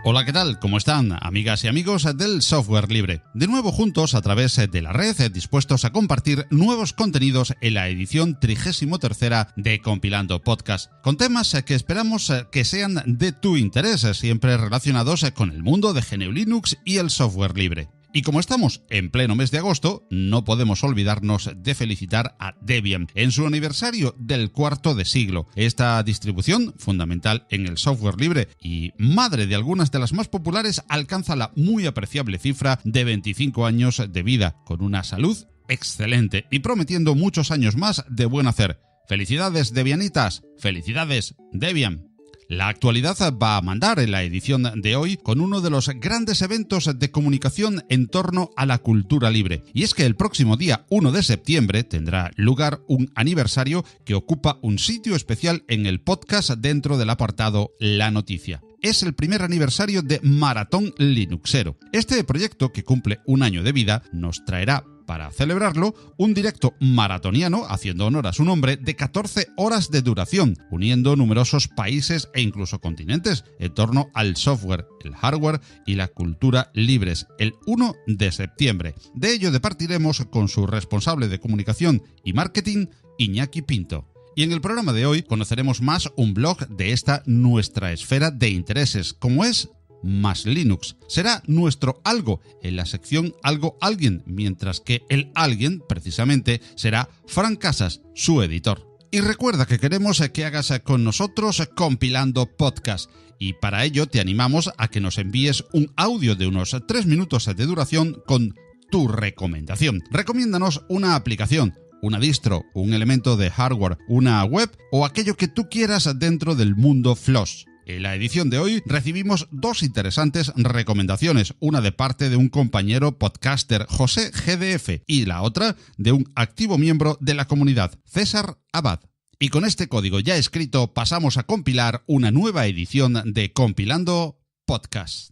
Hola, ¿qué tal? ¿Cómo están, amigas y amigos del software libre? De nuevo juntos a través de la red, dispuestos a compartir nuevos contenidos en la edición 33ª de Compilando Podcast, con temas que esperamos que sean de tu interés, siempre relacionados con el mundo de GNU Linux y el software libre. Y como estamos en pleno mes de agosto, no podemos olvidarnos de felicitar a Debian en su aniversario del cuarto de siglo. Esta distribución, fundamental en el software libre y madre de algunas de las más populares, alcanza la muy apreciable cifra de 25 años de vida, con una salud excelente y prometiendo muchos años más de buen hacer. ¡Felicidades, Debianitas! ¡Felicidades, Debian! La actualidad va a mandar en la edición de hoy con uno de los grandes eventos de comunicación en torno a la cultura libre. Y es que el próximo día 1 de septiembre tendrá lugar un aniversario que ocupa un sitio especial en el podcast dentro del apartado La Noticia. Es el primer aniversario de Maratón Linuxero. Este proyecto, que cumple un año de vida, nos traerá, para celebrarlo, un directo maratoniano, haciendo honor a su nombre, de 14 horas de duración, uniendo numerosos países e incluso continentes en torno al software, el hardware y la cultura libres, el 1 de septiembre. De ello departiremos con su responsable de comunicación y marketing, Iñaki Pinto. Y en el programa de hoy conoceremos más un blog de esta nuestra esfera de intereses, como es Más Linux. Será nuestro algo en la sección Algo Alguien, mientras que el alguien, precisamente, será Fran Casas, su editor. Y recuerda que queremos que hagas con nosotros Compilando Podcast, y para ello te animamos a que nos envíes un audio de unos 3 minutos de duración con tu recomendación. Recomiéndanos una aplicación, una distro, un elemento de hardware, una web o aquello que tú quieras dentro del mundo FLOSS. En la edición de hoy recibimos 2 interesantes recomendaciones, una de parte de un compañero podcaster, José GDF, y la otra de un activo miembro de la comunidad, César Abad. Y con este código ya escrito pasamos a compilar una nueva edición de Compilando Podcast.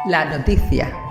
La noticia.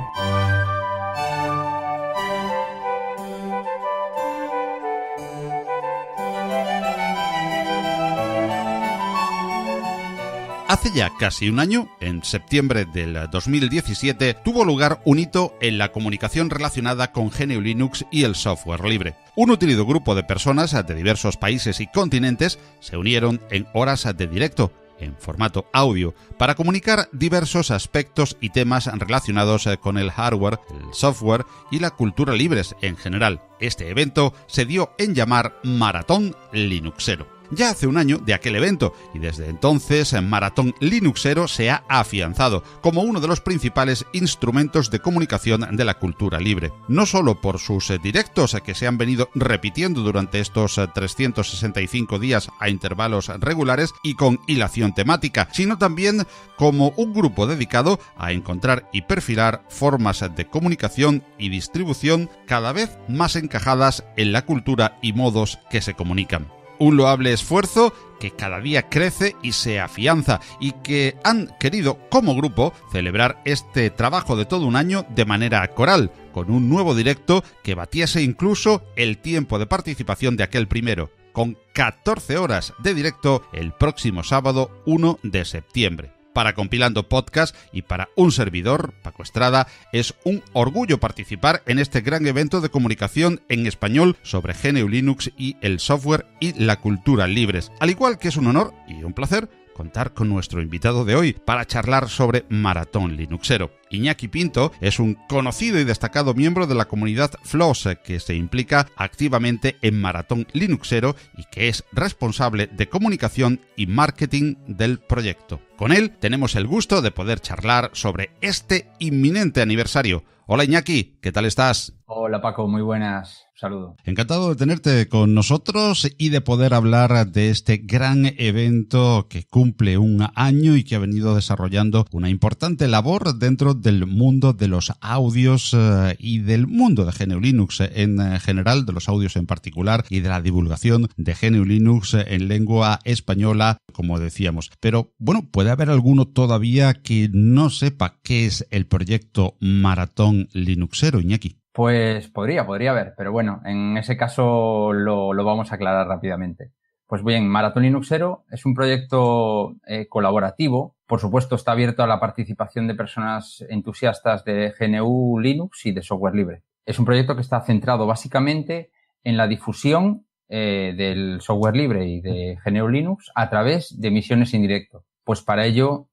Hace ya casi un año, en septiembre del 2017, tuvo lugar un hito en la comunicación relacionada con GNU Linux y el software libre. Un nutrido grupo de personas de diversos países y continentes se unieron en horas de directo, en formato audio, para comunicar diversos aspectos y temas relacionados con el hardware, el software y la cultura libres en general. Este evento se dio en llamar Maratón Linuxero. Ya hace un año de aquel evento, y desde entonces Maratón Linuxero se ha afianzado como uno de los principales instrumentos de comunicación de la cultura libre. No solo por sus directos que se han venido repitiendo durante estos 365 días a intervalos regulares y con hilación temática, sino también como un grupo dedicado a encontrar y perfilar formas de comunicación y distribución cada vez más encajadas en la cultura y modos que se comunican. Un loable esfuerzo que cada día crece y se afianza, y que han querido como grupo celebrar este trabajo de todo un año de manera coral, con un nuevo directo que batiese incluso el tiempo de participación de aquel primero, con 14 horas de directo el próximo sábado 1 de septiembre. Para Compilando Podcast y para un servidor, Paco Estrada, es un orgullo participar en este gran evento de comunicación en español sobre GNU Linux y el software y la cultura libres. Al igual que es un honor y un placer contar con nuestro invitado de hoy para charlar sobre Maratón Linuxero. Iñaki Pinto es un conocido y destacado miembro de la comunidad FLOSS que se implica activamente en Maratón Linuxero y que es responsable de comunicación y marketing del proyecto. Con él tenemos el gusto de poder charlar sobre este inminente aniversario. Hola Iñaki, ¿qué tal estás? Hola Paco, muy buenas. Saludo. Encantado de tenerte con nosotros y de poder hablar de este gran evento que cumple un año y que ha venido desarrollando una importante labor dentro del mundo de los audios y del mundo de GNU Linux en general, de los audios en particular y de la divulgación de GNU Linux en lengua española, como decíamos. Pero bueno, puede haber alguno todavía que no sepa qué es el proyecto Maratón Linuxero, Iñaki. Pues podría haber, pero bueno, en ese caso lo vamos a aclarar rápidamente. Pues bien, Maratón Linuxero es un proyecto colaborativo. Por supuesto, está abierto a la participación de personas entusiastas de GNU Linux y de software libre. Es un proyecto que está centrado básicamente en la difusión del software libre y de GNU Linux a través de emisiones en directo. Pues para ello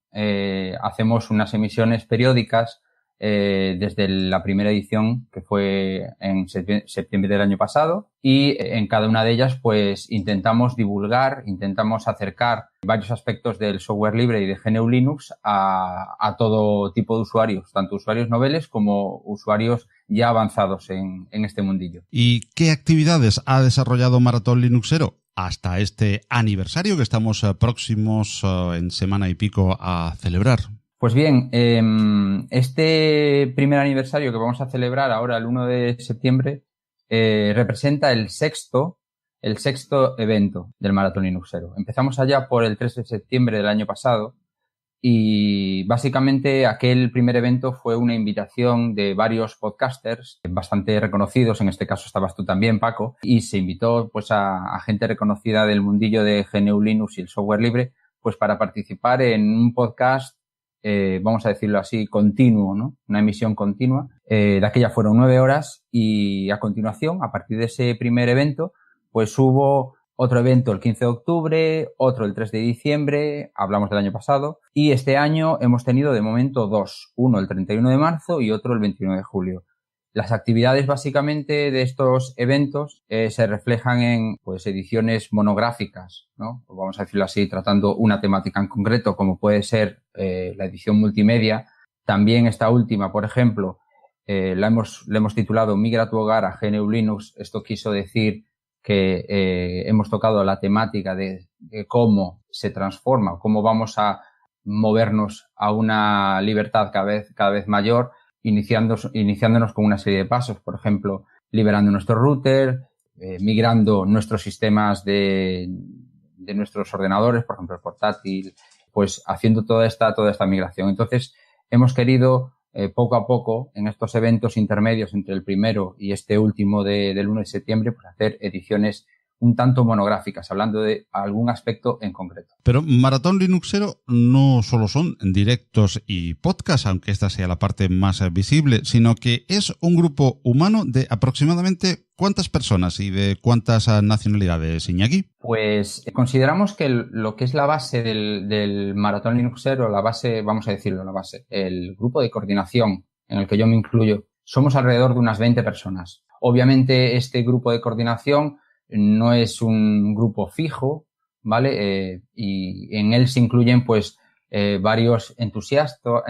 hacemos unas emisiones periódicas desde la primera edición, que fue en septiembre del año pasado, y en cada una de ellas pues intentamos divulgar, intentamos acercar varios aspectos del software libre y de GNU Linux a todo tipo de usuarios, tanto usuarios noveles como usuarios ya avanzados en este mundillo. ¿Y qué actividades ha desarrollado Maratón Linuxero hasta este aniversario que estamos próximos en semana y pico a celebrar? Pues bien, este primer aniversario que vamos a celebrar ahora el 1 de septiembre representa el sexto evento del Maratón Linuxero. Empezamos allá por el 3 de septiembre del año pasado y básicamente aquel primer evento fue una invitación de varios podcasters bastante reconocidos, en este caso estabas tú también, Paco, y se invitó pues a gente reconocida del mundillo de GNU Linux y el software libre pues para participar en un podcast vamos a decirlo así, continuo, ¿no? Una emisión continua. De aquella fueron 9 horas y a continuación, a partir de ese primer evento, pues hubo otro evento el 15 de octubre, otro el 3 de diciembre, hablamos del año pasado, y este año hemos tenido de momento dos, uno el 31 de marzo y otro el 21 de julio. Las actividades básicamente de estos eventos se reflejan en pues ediciones monográficas, ¿no? Pues vamos a decirlo así, tratando una temática en concreto, como puede ser la edición multimedia. También esta última, por ejemplo, le hemos titulado Migra tu hogar a GNU Linux. Esto quiso decir que hemos tocado la temática de cómo se transforma, cómo vamos a movernos a una libertad cada vez mayor, iniciándonos con una serie de pasos, por ejemplo, liberando nuestro router, migrando nuestros sistemas de nuestros ordenadores, por ejemplo, el portátil, pues haciendo toda esta migración. Entonces, hemos querido poco a poco, en estos eventos intermedios entre el primero y este último del 1 de septiembre, pues hacer ediciones un tanto monográficas, hablando de algún aspecto en concreto. Pero Maratón Linuxero no solo son directos y podcasts, aunque esta sea la parte más visible, sino que es un grupo humano de aproximadamente ¿cuántas personas y de cuántas nacionalidades, Iñaki? Pues consideramos que lo que es la base del Maratón Linuxero, la base, vamos a decirlo, el grupo de coordinación en el que yo me incluyo, somos alrededor de unas 20 personas. Obviamente este grupo de coordinación no es un grupo fijo, ¿vale? Y en él se incluyen pues varios entusiastas,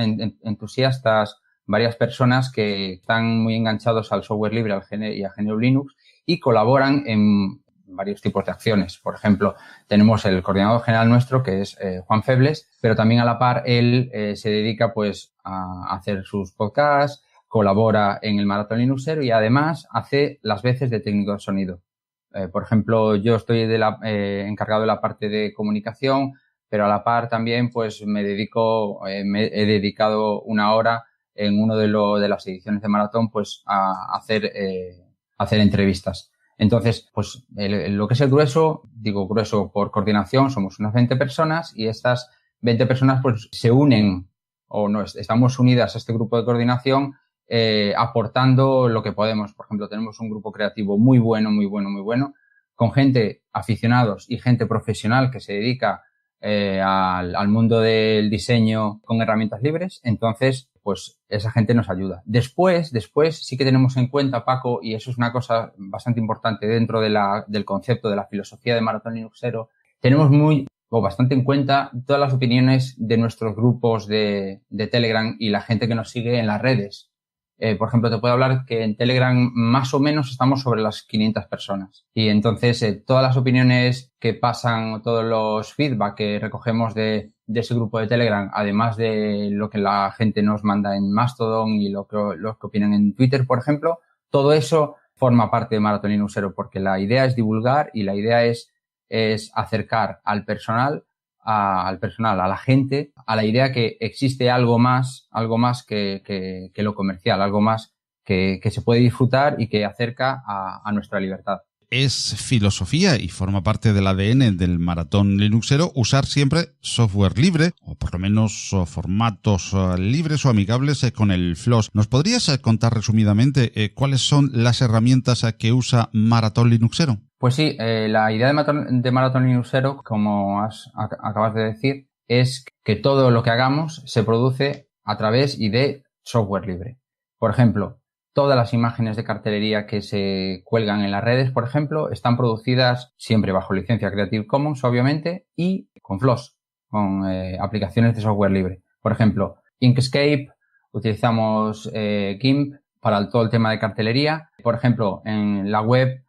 varias personas que están muy enganchados al software libre y a GNU Linux y colaboran en varios tipos de acciones. Por ejemplo, tenemos el coordinador general nuestro, que es Juan Febles, pero también a la par él se dedica pues a hacer sus podcasts, colabora en el Maratón Linuxero y además hace las veces de técnico de sonido. Por ejemplo, yo estoy encargado de la parte de comunicación, pero a la par también pues me he dedicado una hora en uno de las ediciones de Maratón pues a hacer entrevistas. Entonces, pues lo que es el grueso, digo grueso por coordinación, somos unas 20 personas y estas 20 personas pues se unen o no, estamos unidas a este grupo de coordinación aportando lo que podemos. Por ejemplo, tenemos un grupo creativo muy bueno, con gente aficionados y gente profesional que se dedica al mundo del diseño con herramientas libres. Entonces, pues esa gente nos ayuda. Después sí que tenemos en cuenta, Paco, y eso es una cosa bastante importante dentro del concepto de la filosofía de Maratón Linuxero, tenemos bastante en cuenta todas las opiniones de nuestros grupos de Telegram y la gente que nos sigue en las redes. Por ejemplo, te puedo hablar que en Telegram más o menos estamos sobre las 500 personas. Y entonces todas las opiniones que pasan, todos los feedback que recogemos de ese grupo de Telegram, además de lo que la gente nos manda en Mastodon y lo que opinan en Twitter, por ejemplo, todo eso forma parte de Maratón Linuxero, porque la idea es divulgar y la idea es acercar al personal, a la gente, a la idea que existe algo más que lo comercial, algo más que se puede disfrutar y que acerca a nuestra libertad. Es filosofía y forma parte del ADN del Maratón Linuxero usar siempre software libre, o por lo menos formatos libres o amigables con el FLOSS. ¿Nos podrías contar resumidamente cuáles son las herramientas que usa Maratón Linuxero? Pues sí, la idea de Maratón Linuxero, como acabas de decir, es que todo lo que hagamos se produce a través y de software libre. Por ejemplo, todas las imágenes de cartelería que se cuelgan en las redes, por ejemplo, están producidas siempre bajo licencia Creative Commons, obviamente, y con FLOSS, con aplicaciones de software libre. Por ejemplo, Inkscape, utilizamos GIMP para todo el tema de cartelería. Por ejemplo, en la web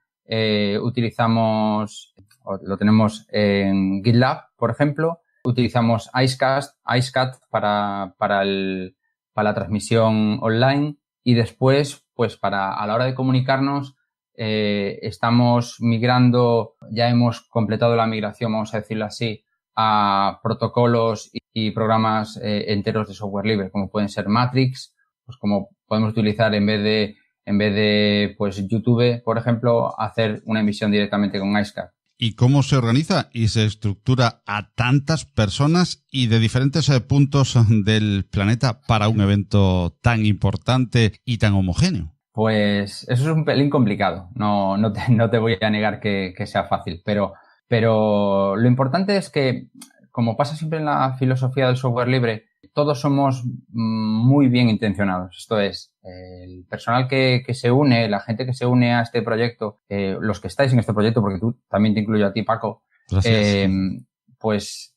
lo tenemos en GitLab, por ejemplo. Utilizamos IceCat para la transmisión online. Y después, pues a la hora de comunicarnos, estamos migrando, ya hemos completado la migración, vamos a decirlo así, a protocolos y programas enteros de software libre, como pueden ser Matrix, pues como podemos utilizar en vez de pues YouTube, por ejemplo, hacer una emisión directamente con IceCat. ¿Y cómo se organiza y se estructura a tantas personas y de diferentes puntos del planeta para un evento tan importante y tan homogéneo? Pues eso es un pelín complicado. No te voy a negar que sea fácil, pero lo importante es que, como pasa siempre en la filosofía del software libre, todos somos muy bien intencionados. Esto es, el personal que se une, la gente que se une a este proyecto, los que estáis en este proyecto, porque tú también te incluyo a ti, Paco, pues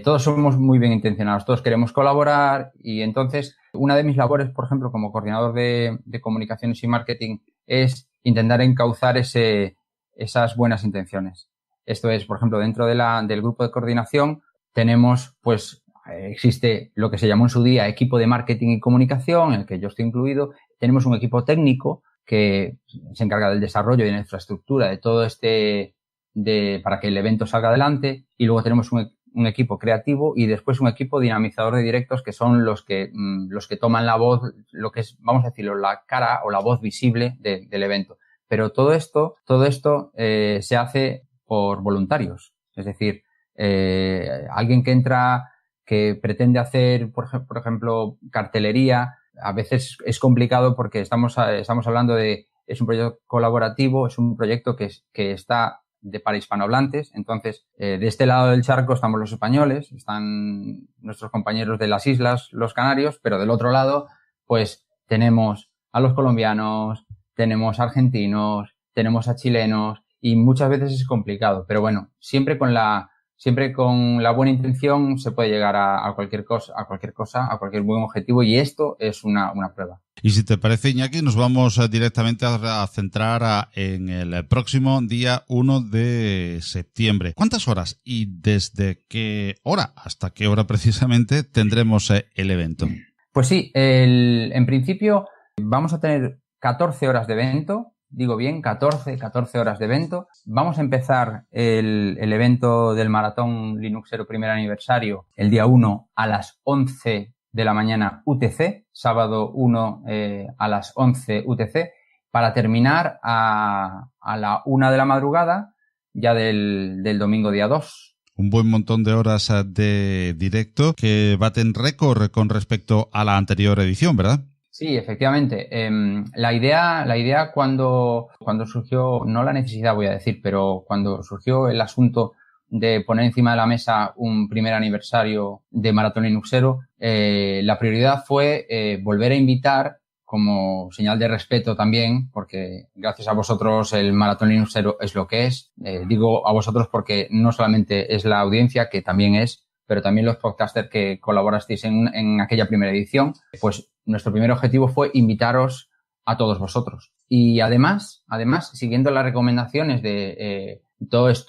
todos somos muy bien intencionados, todos queremos colaborar y entonces una de mis labores, por ejemplo, como coordinador de comunicaciones y marketing es intentar encauzar esas buenas intenciones. Esto es, por ejemplo, dentro del grupo de coordinación tenemos, pues, existe lo que se llamó en su día equipo de marketing y comunicación, en el que yo estoy incluido. Tenemos un equipo técnico que se encarga del desarrollo y de la infraestructura de todo para que el evento salga adelante. Y luego tenemos un equipo creativo y después un equipo dinamizador de directos, que son los que toman la voz, lo que es, vamos a decirlo, la cara o la voz visible del evento. Pero todo esto se hace por voluntarios. Es decir, alguien que pretende hacer, por ejemplo, cartelería, a veces es complicado porque estamos hablando es un proyecto colaborativo, es un proyecto que está para hispanohablantes. Entonces, de este lado del charco estamos los españoles, están nuestros compañeros de las islas, los canarios, pero del otro lado, pues tenemos a los colombianos, tenemos a argentinos, tenemos a chilenos y muchas veces es complicado. Pero bueno, siempre con la buena intención se puede llegar a cualquier cosa, a cualquier buen objetivo, y esto es una prueba. Y si te parece, Iñaki, nos vamos directamente a centrar en el próximo día 1 de septiembre. ¿Cuántas horas y desde qué hora hasta qué hora precisamente tendremos el evento? Pues sí, en principio vamos a tener 14 horas de evento. Digo bien, 14 horas de evento. Vamos a empezar el evento del Maratón Linuxero primer aniversario el día 1 a las 11 de la mañana UTC, sábado 1 a las 11 UTC, para terminar a la 1 de la madrugada ya del domingo día 2. Un buen montón de horas de directo que baten récord con respecto a la anterior edición, ¿verdad? Sí, efectivamente. La idea cuando surgió, no la necesidad voy a decir, pero cuando surgió el asunto de poner encima de la mesa un primer aniversario de Maratón Linuxero, la prioridad fue volver a invitar, como señal de respeto también, porque gracias a vosotros el Maratón Linuxero es lo que es. Digo a vosotros porque no solamente es la audiencia, que también es, pero también los podcasters que colaborasteis en aquella primera edición. Pues nuestro primer objetivo fue invitaros a todos vosotros. Y además, siguiendo las recomendaciones de todos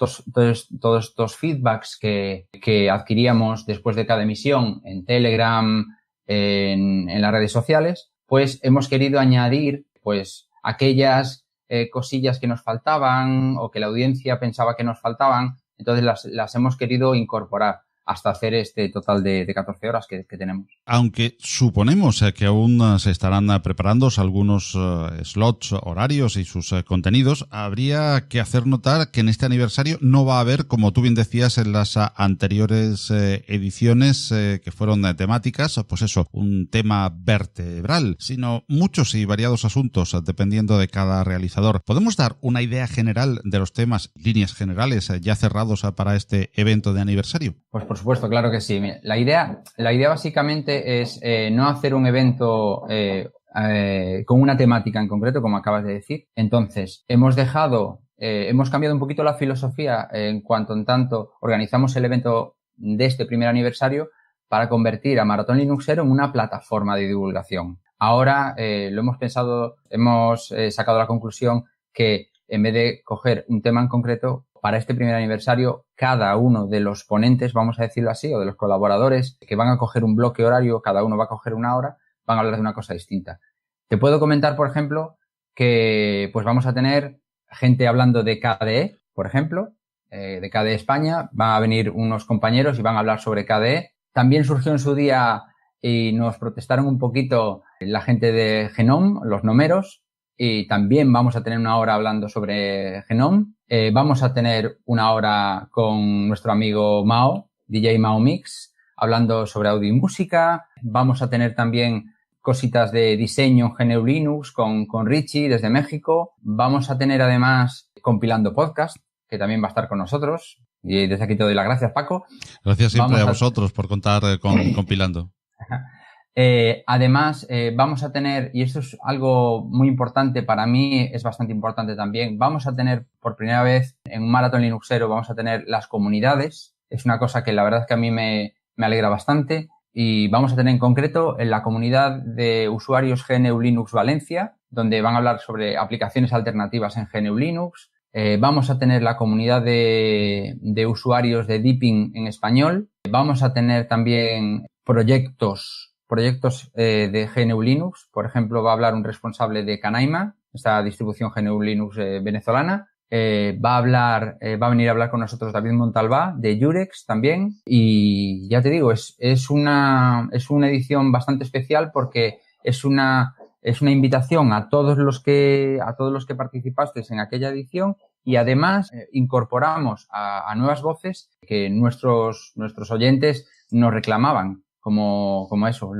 estos feedbacks que adquiríamos después de cada emisión en Telegram, en las redes sociales, pues hemos querido añadir pues aquellas cosillas que nos faltaban o que la audiencia pensaba que nos faltaban. Entonces las hemos querido incorporar hasta hacer este total de 14 horas que tenemos. Aunque suponemos que aún se estarán preparando algunos slots horarios y sus contenidos, habría que hacer notar que en este aniversario no va a haber, como tú bien decías en las anteriores ediciones que fueron temáticas, pues eso, un tema vertebral, sino muchos y variados asuntos dependiendo de cada realizador. ¿Podemos dar una idea general de los temas, líneas generales ya cerrados para este evento de aniversario? Pues por supuesto, claro que sí. La idea básicamente es no hacer un evento con una temática en concreto, como acabas de decir. Entonces, hemos cambiado un poquito la filosofía en tanto organizamos el evento de este primer aniversario para convertir a Maratón Linuxero en una plataforma de divulgación. Ahora lo hemos pensado, hemos sacado la conclusión que en vez de coger un tema en concreto, para este primer aniversario, cada uno de los ponentes, vamos a decirlo así, o de los colaboradores que van a coger un bloque horario, cada uno va a coger una hora, van a hablar de una cosa distinta. Te puedo comentar, por ejemplo, que pues vamos a tener gente hablando de KDE, por ejemplo, de KDE España. Van a venir unos compañeros y van a hablar sobre KDE. También surgió en su día y nos protestaron un poquito la gente de Genome, los nomeros, y también vamos a tener una hora hablando sobre Genome. Vamos a tener una hora con nuestro amigo Mao, DJ Mao Mix, hablando sobre audio y música. Vamos a tener también cositas de diseño en GNU Linux con Richie desde México. Vamos a tener además Compilando Podcast, que también va a estar con nosotros. Y desde aquí te doy las gracias, Paco. Gracias siempre a vosotros por contar con Compilando. Además, vamos a tener, y esto es algo muy importante, para mí es bastante importante también, vamos a tener por primera vez en un Maratón Linuxero, vamos a tener las comunidades. Es una cosa que la verdad es que a mí me alegra bastante. Y vamos a tener en concreto en la comunidad de usuarios GNU Linux Valencia, donde van a hablar sobre aplicaciones alternativas en GNU Linux. Vamos a tener la comunidad de usuarios de Deepin en español. Vamos a tener también proyectos de GNU Linux. Por ejemplo, va a hablar un responsable de Canaima, esta distribución GNU Linux venezolana. Va a venir a hablar con nosotros David Montalbá de Jurex también. Y ya te digo, es una edición bastante especial porque es una invitación a todos los que participasteis en aquella edición, y además incorporamos a nuevas voces que nuestros oyentes nos reclamaban, como eso,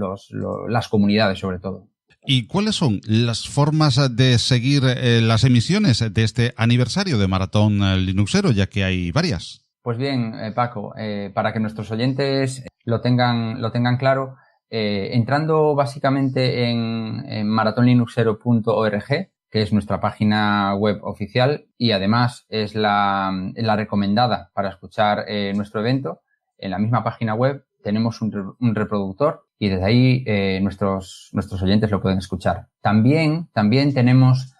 las comunidades sobre todo. ¿Y cuáles son las formas de seguir las emisiones de este aniversario de Maratón Linuxero, ya que hay varias? Pues bien, Paco, para que nuestros oyentes lo tengan claro, entrando básicamente en maratonlinuxero.org, que es nuestra página web oficial y además es la recomendada para escuchar nuestro evento. En la misma página web tenemos un reproductor y desde ahí nuestros oyentes lo pueden escuchar. También tenemos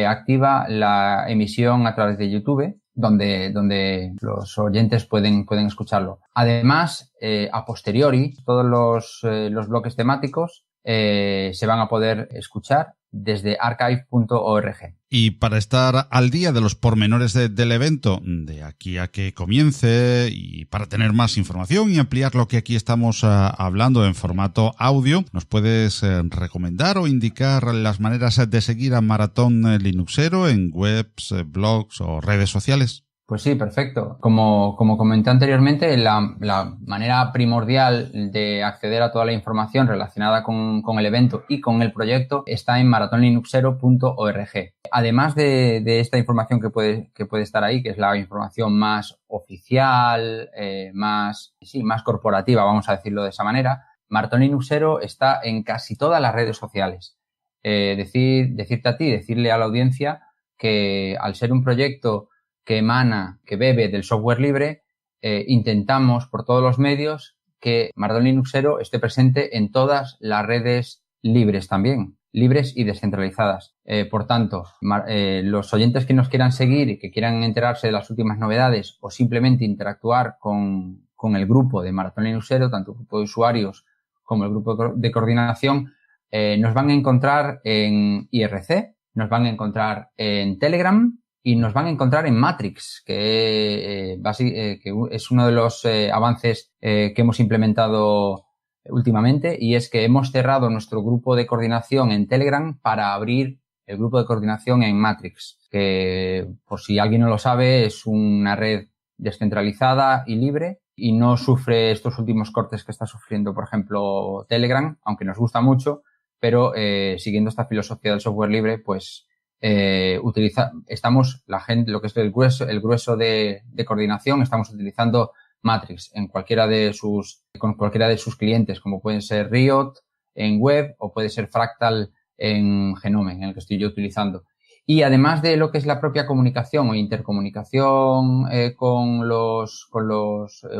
activa la emisión a través de YouTube, donde los oyentes pueden escucharlo. Además, a posteriori, todos los bloques temáticos se van a poder escuchar desde archive.org. Y para estar al día de los pormenores del evento, de aquí a que comience, y para tener más información y ampliar lo que aquí estamos hablando en formato audio, ¿nos puedes recomendar o indicar las maneras de seguir a Maratón Linuxero en webs, blogs o redes sociales? Pues sí, perfecto. Como comenté anteriormente, la manera primordial de acceder a toda la información relacionada con el evento y con el proyecto está en maratonlinuxero.org. Además de esta información que puede estar ahí, que es la información más oficial, más corporativa, vamos a decirlo de esa manera, Maratón Linuxero está en casi todas las redes sociales. Decirte a ti, decirle a la audiencia que al ser un proyecto que emana, que bebe del software libre, intentamos por todos los medios que Maratón Linuxero esté presente en todas las redes libres también, libres y descentralizadas. Por tanto, los oyentes que nos quieran seguir y que quieran enterarse de las últimas novedades o simplemente interactuar con el grupo de Maratón Linuxero, tanto el grupo de usuarios como el grupo de coordinación, nos van a encontrar en IRC, nos van a encontrar en Telegram y nos van a encontrar en Matrix, que es uno de los avances que hemos implementado últimamente, y es que hemos cerrado nuestro grupo de coordinación en Telegram para abrir el grupo de coordinación en Matrix, que por si alguien no lo sabe es una red descentralizada y libre y no sufre estos últimos cortes que está sufriendo, por ejemplo, Telegram, aunque nos gusta mucho, pero siguiendo esta filosofía del software libre, pues estamos la gente, lo que es el grueso de coordinación, estamos utilizando Matrix con cualquiera de sus clientes, como pueden ser Riot en web o puede ser Fractal en Genome, en el que estoy yo utilizando. Y además de lo que es la propia comunicación o intercomunicación con los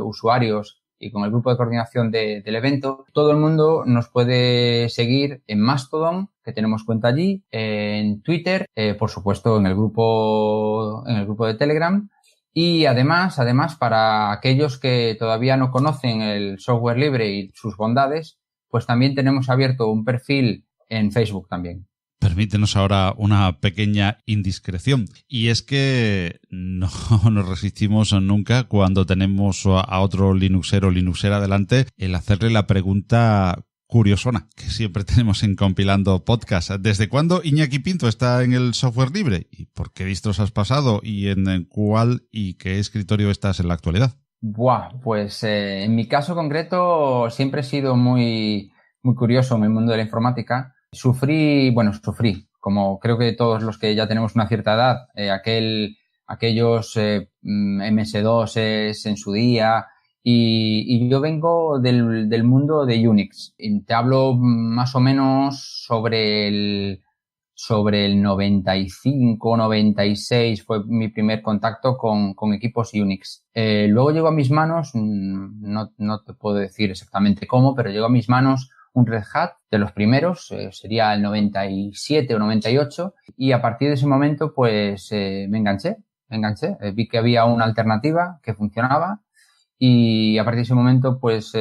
usuarios y con el grupo de coordinación del evento, todo el mundo nos puede seguir en Mastodon, que tenemos cuenta allí, en Twitter, por supuesto en el grupo de Telegram, y además para aquellos que todavía no conocen el software libre y sus bondades, pues también tenemos abierto un perfil en Facebook también. Permítenos ahora una pequeña indiscreción, y es que no nos resistimos nunca cuando tenemos a otro Linuxero o Linuxera delante el hacerle la pregunta curiosona que siempre tenemos en Compilando Podcast. ¿Desde cuándo Iñaki Pinto está en el software libre? ¿Y por qué distros has pasado? ¿Y en cuál y qué escritorio estás en la actualidad? Pues en mi caso concreto siempre he sido muy, muy curioso en el mundo de la informática. Sufrí, como creo que todos los que ya tenemos una cierta edad, aquellos MS2 en su día, y yo vengo del mundo de Unix. Y te hablo más o menos sobre el 95, 96 fue mi primer contacto con equipos Unix. Luego llegó a mis manos, no te puedo decir exactamente cómo, pero llegó a mis manos un Red Hat de los primeros, sería el 97 o 98, y a partir de ese momento pues me enganché, vi que había una alternativa que funcionaba y a partir de ese momento pues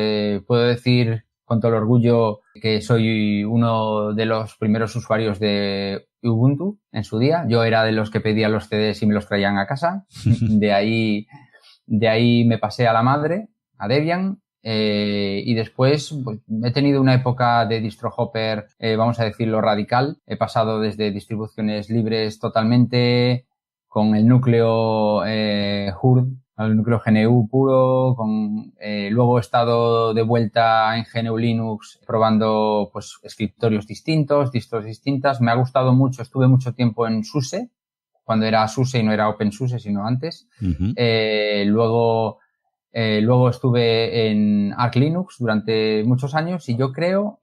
puedo decir con todo el orgullo que soy uno de los primeros usuarios de Ubuntu en su día. Yo era de los que pedía los CDs y me los traían a casa. De ahí me pasé a la madre, a Debian. Y después pues, he tenido una época de DistroHopper, vamos a decirlo, radical. He pasado desde distribuciones libres totalmente con el núcleo HURD, el núcleo GNU puro, luego he estado de vuelta en GNU Linux probando pues escritorios distintos, distros distintas. Me ha gustado mucho, estuve mucho tiempo en SUSE, cuando era SUSE y no era OpenSUSE, sino antes. Uh-huh. Luego estuve en Arch Linux durante muchos años y yo creo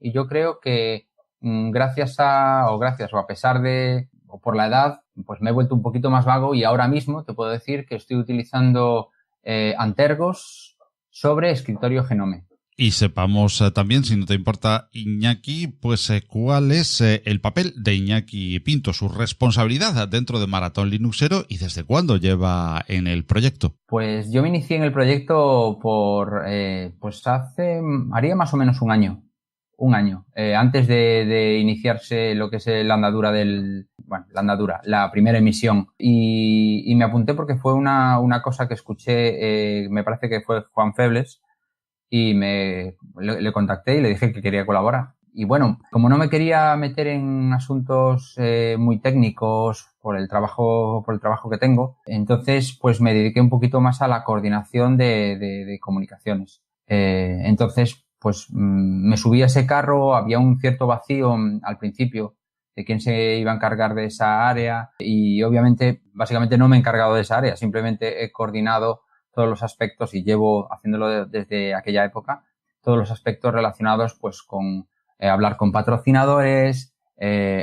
que gracias o a pesar de, o por la edad, pues me he vuelto un poquito más vago y ahora mismo te puedo decir que estoy utilizando Antergos sobre escritorio Genome. Y sepamos también, si no te importa, Iñaki, pues cuál es el papel de Iñaki Pinto, su responsabilidad dentro de Maratón Linuxero y desde cuándo lleva en el proyecto. Pues yo me inicié en el proyecto haría más o menos un año. Antes de iniciarse lo que es la andadura la primera emisión. Y me apunté porque fue una cosa que escuché, me parece que fue Juan Febles, y le contacté y le dije que quería colaborar. Y bueno, como no me quería meter en asuntos muy técnicos por el trabajo que tengo, entonces pues me dediqué un poquito más a la coordinación de comunicaciones. Entonces pues me subí a ese carro, había un cierto vacío al principio de quién se iba a encargar de esa área y obviamente básicamente no me he encargado de esa área, simplemente he coordinado todos los aspectos y llevo haciéndolo desde aquella época, todos los aspectos relacionados pues con hablar con patrocinadores,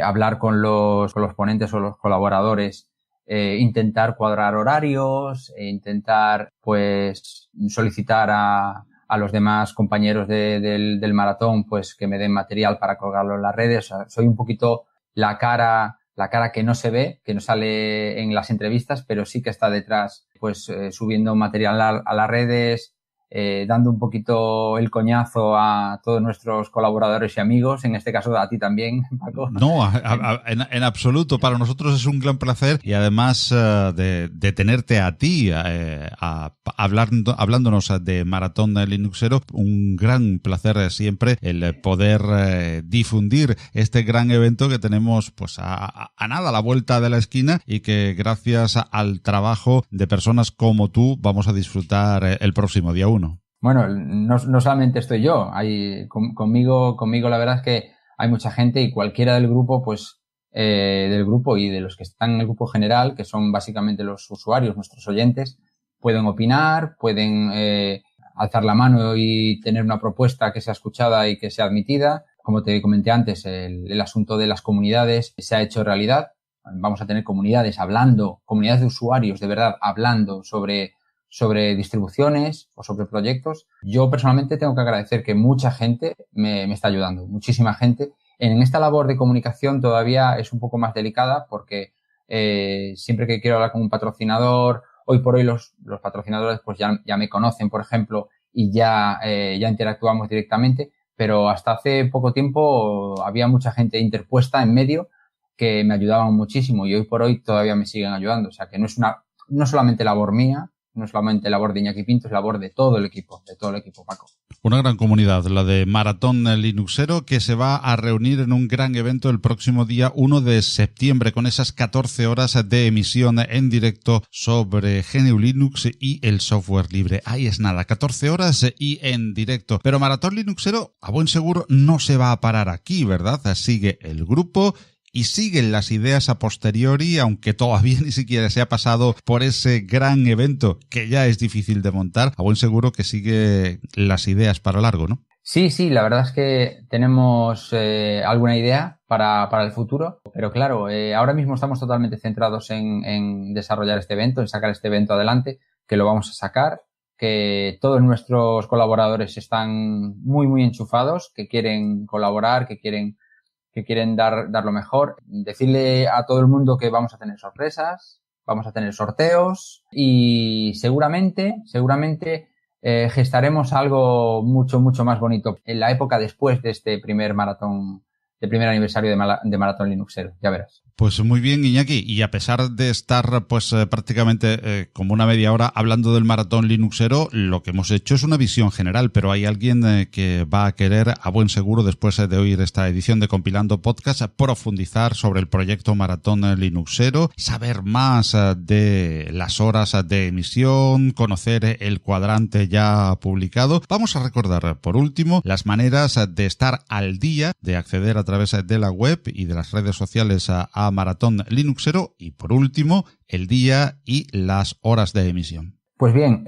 hablar con los ponentes o los colaboradores, intentar cuadrar horarios, intentar pues solicitar a los demás compañeros del maratón pues que me den material para colgarlo en las redes. O sea, soy un poquito la cara que no se ve, que no sale en las entrevistas, pero sí que está detrás pues subiendo material a las redes, dando un poquito el coñazo a todos nuestros colaboradores y amigos, en este caso a ti también, Paco. No, en absoluto. Para nosotros es un gran placer y además de tenerte a ti hablándonos de Maratón Linuxero, un gran placer siempre el poder difundir este gran evento que tenemos pues a nada, a la vuelta de la esquina y que gracias al trabajo de personas como tú vamos a disfrutar el próximo día 1. Bueno, no solamente estoy yo, conmigo la verdad es que hay mucha gente y cualquiera del grupo, pues, del grupo y de los que están en el grupo general, que son básicamente los usuarios, nuestros oyentes, pueden opinar, pueden alzar la mano y tener una propuesta que sea escuchada y que sea admitida. Como te comenté antes, el asunto de las comunidades se ha hecho realidad. Vamos a tener comunidades de usuarios de verdad hablando sobre distribuciones o sobre proyectos. Yo personalmente tengo que agradecer que mucha gente me está ayudando, muchísima gente. En esta labor de comunicación todavía es un poco más delicada porque siempre que quiero hablar con un patrocinador, hoy por hoy los patrocinadores pues ya me conocen, por ejemplo, y ya interactuamos directamente, pero hasta hace poco tiempo había mucha gente interpuesta en medio que me ayudaban muchísimo y hoy por hoy todavía me siguen ayudando. O sea que no solamente labor mía, no es solamente labor de Iñaki Pinto, es labor de todo el equipo, Paco. Una gran comunidad, la de Maratón Linuxero, que se va a reunir en un gran evento el próximo día 1 de septiembre con esas 14 horas de emisión en directo sobre GNU Linux y el software libre. Ahí es nada, 14 horas y en directo. Pero Maratón Linuxero, a buen seguro, no se va a parar aquí, ¿verdad? Sigue el grupo y siguen las ideas a posteriori, aunque todavía ni siquiera se ha pasado por ese gran evento que ya es difícil de montar. A buen seguro que sigue las ideas para largo, ¿no? Sí, la verdad es que tenemos alguna idea para el futuro, pero claro, ahora mismo estamos totalmente centrados en desarrollar este evento, en sacar este evento adelante, que lo vamos a sacar, que todos nuestros colaboradores están muy, muy enchufados, que quieren colaborar, que quieren dar lo mejor. Decirle a todo el mundo que vamos a tener sorpresas, vamos a tener sorteos y seguramente gestaremos algo mucho, mucho más bonito en la época después de este primer aniversario de Maratón Linuxero. Ya verás. Pues muy bien, Iñaki, y a pesar de estar pues prácticamente como una media hora hablando del Maratón Linuxero, lo que hemos hecho es una visión general, pero hay alguien que va a querer, a buen seguro, después de oír esta edición de Compilando Podcast, profundizar sobre el proyecto Maratón Linuxero, saber más de las horas de emisión, conocer el cuadrante ya publicado. Vamos a recordar, por último, las maneras de estar al día, de acceder a través de la web y de las redes sociales a Maratón Linuxero y, por último, el día y las horas de emisión. Pues bien,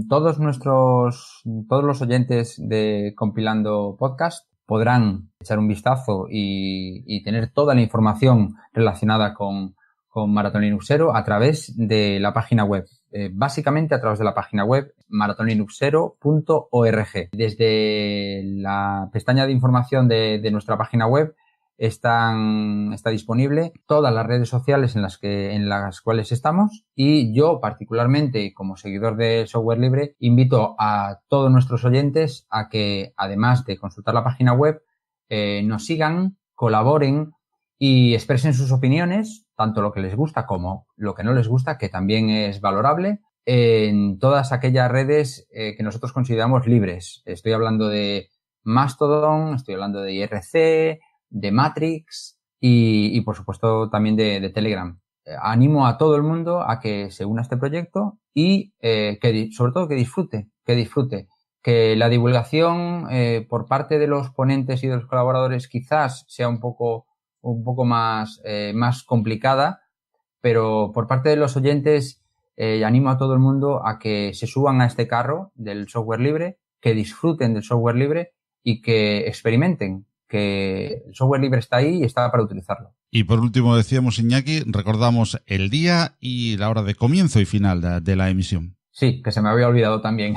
todos los oyentes de Compilando Podcast podrán echar un vistazo y tener toda la información relacionada con Maratón Linuxero a través de la página web. Básicamente a través de la página web maratonlinuxero.org. Desde la pestaña de información de nuestra página web está disponible todas las redes sociales en las cuales estamos, y yo particularmente, como seguidor de software libre, invito a todos nuestros oyentes a que, además de consultar la página web, nos sigan, colaboren y expresen sus opiniones, tanto lo que les gusta como lo que no les gusta, que también es valorable, en todas aquellas redes que nosotros consideramos libres. Estoy hablando de Mastodon, estoy hablando de IRC, de Matrix y por supuesto también de Telegram. Animo a todo el mundo a que se una a este proyecto y sobre todo que disfrute. Que la divulgación por parte de los ponentes y de los colaboradores quizás sea un poco más complicada, pero por parte de los oyentes animo a todo el mundo a que se suban a este carro del software libre, que disfruten del software libre y que experimenten, que el software libre está ahí y está para utilizarlo. Y por último, decíamos, Iñaki, recordamos el día y la hora de comienzo y final de la emisión. Sí, que se me había olvidado también.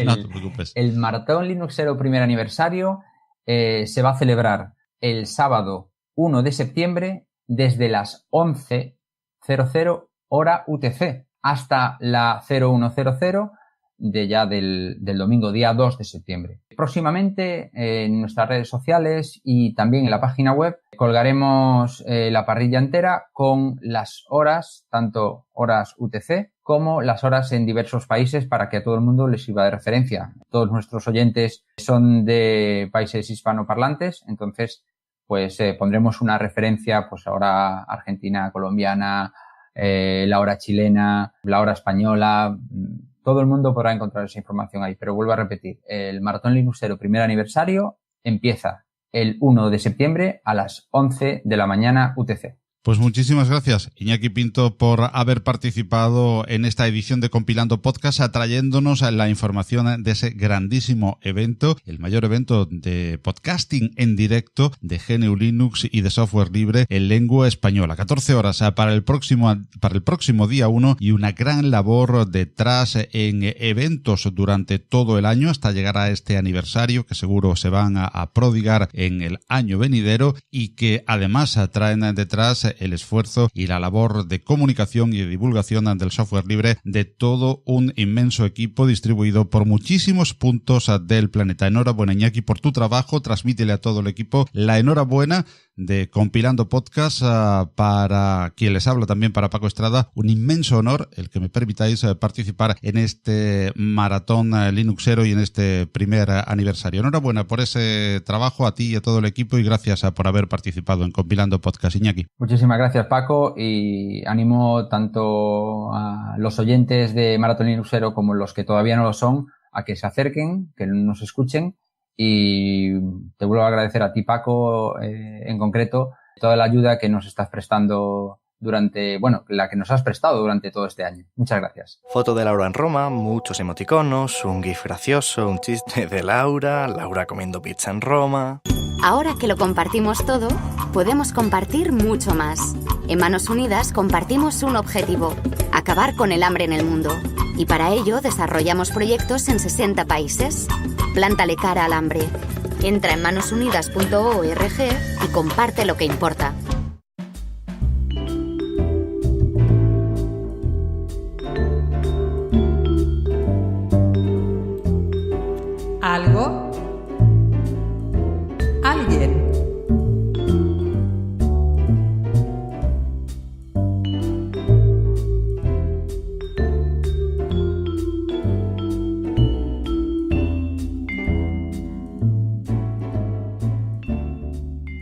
No te preocupes. El Maratón Linuxero primer aniversario se va a celebrar el sábado 1 de septiembre desde las 11:00 hora UTC hasta la 01:00 del domingo, día 2 de septiembre. Próximamente en nuestras redes sociales y también en la página web colgaremos la parrilla entera con las horas, tanto horas UTC como las horas en diversos países para que a todo el mundo les sirva de referencia. Todos nuestros oyentes son de países hispanoparlantes, entonces pues pondremos una referencia, pues ahora argentina, colombiana, la hora chilena, la hora española. Todo el mundo podrá encontrar esa información ahí, pero vuelvo a repetir, el Maratón Linuxero primer aniversario empieza el 1 de septiembre a las 11 de la mañana UTC. Pues muchísimas gracias, Iñaki Pinto, por haber participado en esta edición de Compilando Podcast, atrayéndonos a la información de ese grandísimo evento, el mayor evento de podcasting en directo de GNU Linux y de software libre en lengua española. 14 horas para el próximo día 1 y una gran labor detrás en eventos durante todo el año hasta llegar a este aniversario que seguro se van a prodigar en el año venidero y que además traen detrás el esfuerzo y la labor de comunicación y de divulgación del software libre de todo un inmenso equipo distribuido por muchísimos puntos del planeta. Enhorabuena, Iñaki, por tu trabajo. Transmítele a todo el equipo la enhorabuena de Compilando Podcast. Para quien les habla, también para Paco Estrada, un inmenso honor el que me permitáis participar en este maratón linuxero y en este primer aniversario. Enhorabuena por ese trabajo a ti y a todo el equipo y gracias por haber participado en Compilando Podcast, Iñaki. Muchísimas gracias, Paco, y animo tanto a los oyentes de Maratón Linuxero como los que todavía no lo son a que se acerquen, que nos escuchen. Y te vuelvo a agradecer a ti, Paco, en concreto, toda la ayuda que nos estás prestando la que nos has prestado durante todo este año. Muchas gracias. Foto de Laura en Roma, muchos emoticonos, un gif gracioso, un chiste de Laura comiendo pizza en Roma. Ahora que lo compartimos todo, podemos compartir mucho más. En Manos Unidas compartimos un objetivo: acabar con el hambre en el mundo. Y para ello desarrollamos proyectos en 60 países. Plántale cara al hambre. Entra en manosunidas.org y comparte lo que importa. Algo, alguien.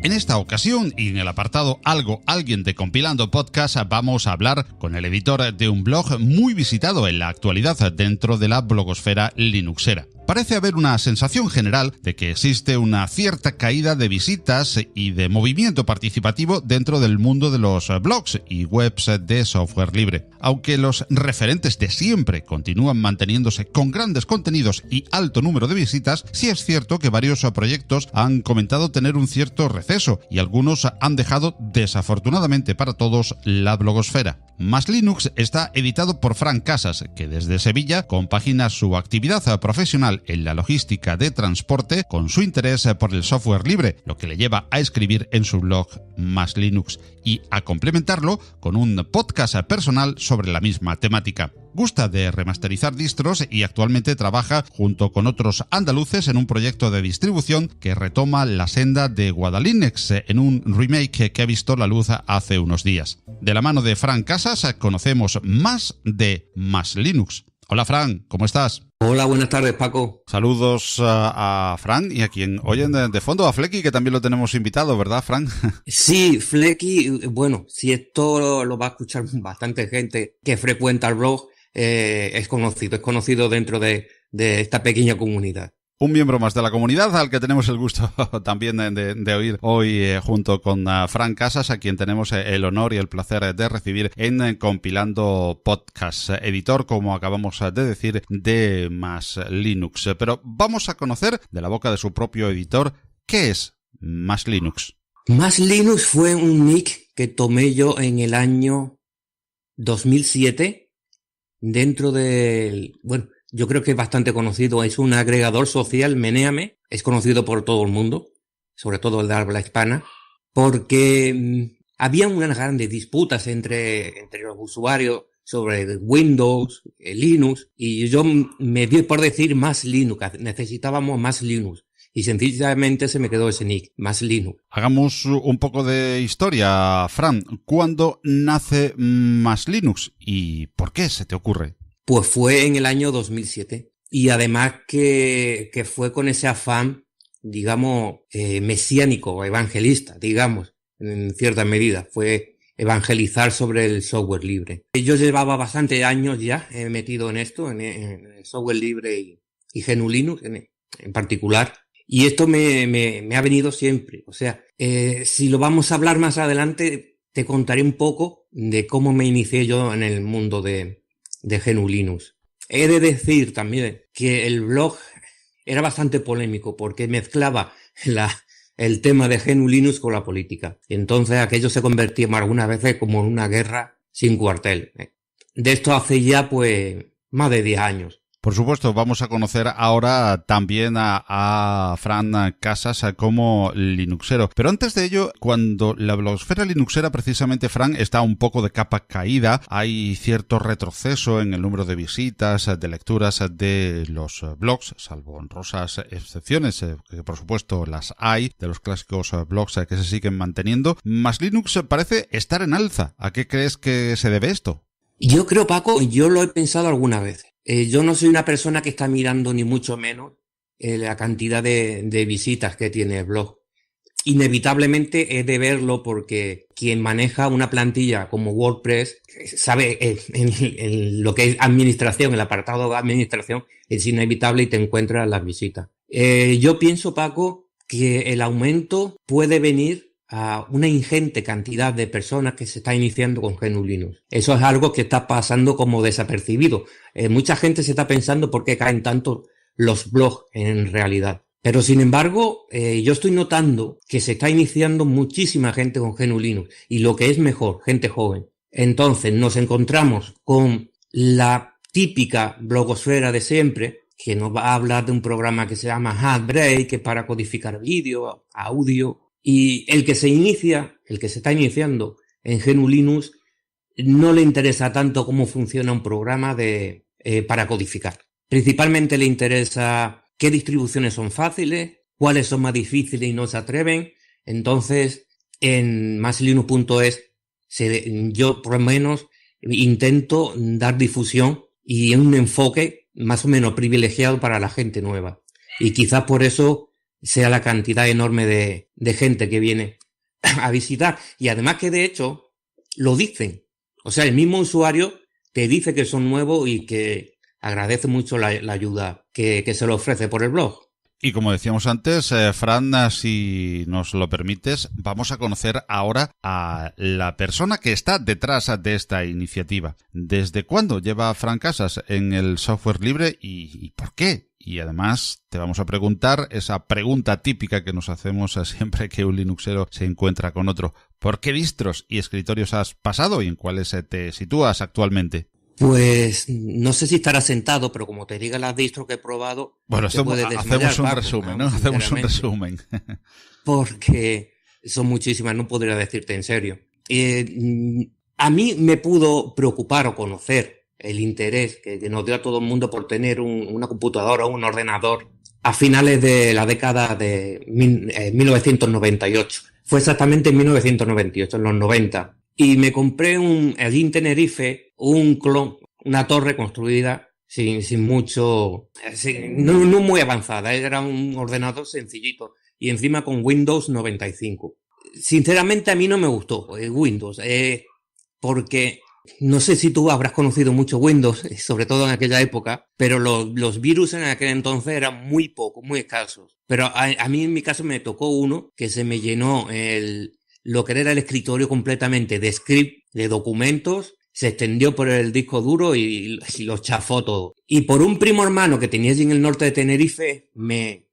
En esta ocasión y en el apartado Algo, Alguien de Compilando Podcast vamos a hablar con el editor de un blog muy visitado en la actualidad dentro de la blogosfera linuxera. Parece haber una sensación general de que existe una cierta caída de visitas y de movimiento participativo dentro del mundo de los blogs y webs de software libre. Aunque los referentes de siempre continúan manteniéndose con grandes contenidos y alto número de visitas, sí es cierto que varios proyectos han comentado tener un cierto receso y algunos han dejado, desafortunadamente para todos, la blogosfera. Más Linux está editado por Fran Casas, que desde Sevilla compagina su actividad profesional en la logística de transporte con su interés por el software libre, lo que le lleva a escribir en su blog Más Linux y a complementarlo con un podcast personal sobre la misma temática. Gusta de remasterizar distros y actualmente trabaja junto con otros andaluces en un proyecto de distribución que retoma la senda de Guadalinux en un remake que ha visto la luz hace unos días. De la mano de Fran Casas conocemos más de Más Linux. Hola Fran, ¿cómo estás? Hola, buenas tardes, Paco. Saludos a Fran y a quien oyen de fondo, a Flecky, que también lo tenemos invitado, ¿verdad, Fran? Sí, Flecky, bueno, si esto lo va a escuchar bastante gente que frecuenta el blog, es conocido dentro de esta pequeña comunidad. Un miembro más de la comunidad al que tenemos el gusto también de oír hoy junto con Fran Casas, a quien tenemos el honor y el placer de recibir en Compilando Podcast, editor, como acabamos de decir, de Más Linux. Pero vamos a conocer de la boca de su propio editor qué es Más Linux. Más Linux fue un nick que tomé yo en el año 2007 dentro del... Bueno, yo creo que es bastante conocido, es un agregador social, Menéame, es conocido por todo el mundo, sobre todo el de habla hispana, porque había unas grandes disputas entre los usuarios sobre Windows, Linux, y yo me di por decir Más Linux, necesitábamos Más Linux, y sencillamente se me quedó ese nick, Más Linux. Hagamos un poco de historia, Fran. ¿Cuándo nace Más Linux y por qué se te ocurre? Pues fue en el año 2007. Y además que fue con ese afán, digamos, mesiánico, evangelista, digamos, en cierta medida. Fue evangelizar sobre el software libre. Yo llevaba bastantes años ya metido en esto, en el software libre y GNU Linux en particular. Y esto me ha venido siempre. O sea, si lo vamos a hablar más adelante, te contaré un poco de cómo me inicié yo en el mundo de GNU Linux. He de decir también que el blog era bastante polémico porque mezclaba el tema de GNU Linux con la política. Y entonces aquello se convertía algunas veces como en una guerra sin cuartel. De esto hace ya pues más de 10 años. Por supuesto, vamos a conocer ahora también a Fran Casas como linuxero. Pero antes de ello, cuando la blogosfera linuxera, precisamente, Fran, está un poco de capa caída, hay cierto retroceso en el número de visitas, de lecturas de los blogs, salvo honrosas excepciones, que por supuesto las hay, de los clásicos blogs que se siguen manteniendo. Más Linux parece estar en alza. ¿A qué crees que se debe esto? Yo creo, Paco, yo lo he pensado alguna vez. Yo no soy una persona que está mirando ni mucho menos la cantidad de visitas que tiene el blog. Inevitablemente he de verlo porque quien maneja una plantilla como WordPress sabe en lo que es administración, el apartado de administración es inevitable y te encuentras las visitas. Yo pienso, Paco, que el aumento puede venir a una ingente cantidad de personas que se está iniciando con GNU Linux. Eso es algo que está pasando como desapercibido. Mucha gente se está pensando por qué caen tanto los blogs en realidad. Pero sin embargo, yo estoy notando que se está iniciando muchísima gente con GNU Linux y lo que es mejor, gente joven. Entonces nos encontramos con la típica blogosfera de siempre, que nos va a hablar de un programa que se llama Handbrake, que es para codificar vídeo, audio. Y el que se está iniciando en GNU Linux, no le interesa tanto cómo funciona un programa para codificar. Principalmente le interesa qué distribuciones son fáciles, cuáles son más difíciles y no se atreven. Entonces, en maslinux.es, yo por lo menos intento dar difusión y un enfoque más o menos privilegiado para la gente nueva. Y quizás por eso sea la cantidad enorme de gente que viene a visitar. Y además que de hecho lo dicen. O sea, el mismo usuario te dice que son nuevos y que agradece mucho la ayuda que se le ofrece por el blog. Y como decíamos antes, Fran, si nos lo permites, vamos a conocer ahora a la persona que está detrás de esta iniciativa. ¿Desde cuándo lleva Fran Casas en el software libre y por qué? Y además te vamos a preguntar esa pregunta típica que nos hacemos siempre que un linuxero se encuentra con otro. ¿Por qué distros y escritorios has pasado y en cuáles te sitúas actualmente? Pues no sé si estará sentado, pero como te diga las distros que he probado... Bueno, hacemos un resumen, ¿no? Hacemos un resumen. Porque son muchísimas, no podría decirte en serio. A mí me pudo preocupar o conocer el interés que nos dio a todo el mundo por tener una computadora o un ordenador a finales de la década de 1998. Fue exactamente en 1998, en los 90. Y me compré allí en Tenerife un clon, una torre construida sin mucho, no muy avanzada, era un ordenador sencillito y encima con Windows 95. Sinceramente a mí no me gustó Windows, porque no sé si tú habrás conocido mucho Windows, sobre todo en aquella época, pero los virus en aquel entonces eran muy pocos, muy escasos. Pero a mí en mi caso me tocó uno que se me llenó lo que era el escritorio completamente de script, de documentos, se extendió por el disco duro y lo chafó todo. Y por un primo hermano que tenía allí en el norte de Tenerife, me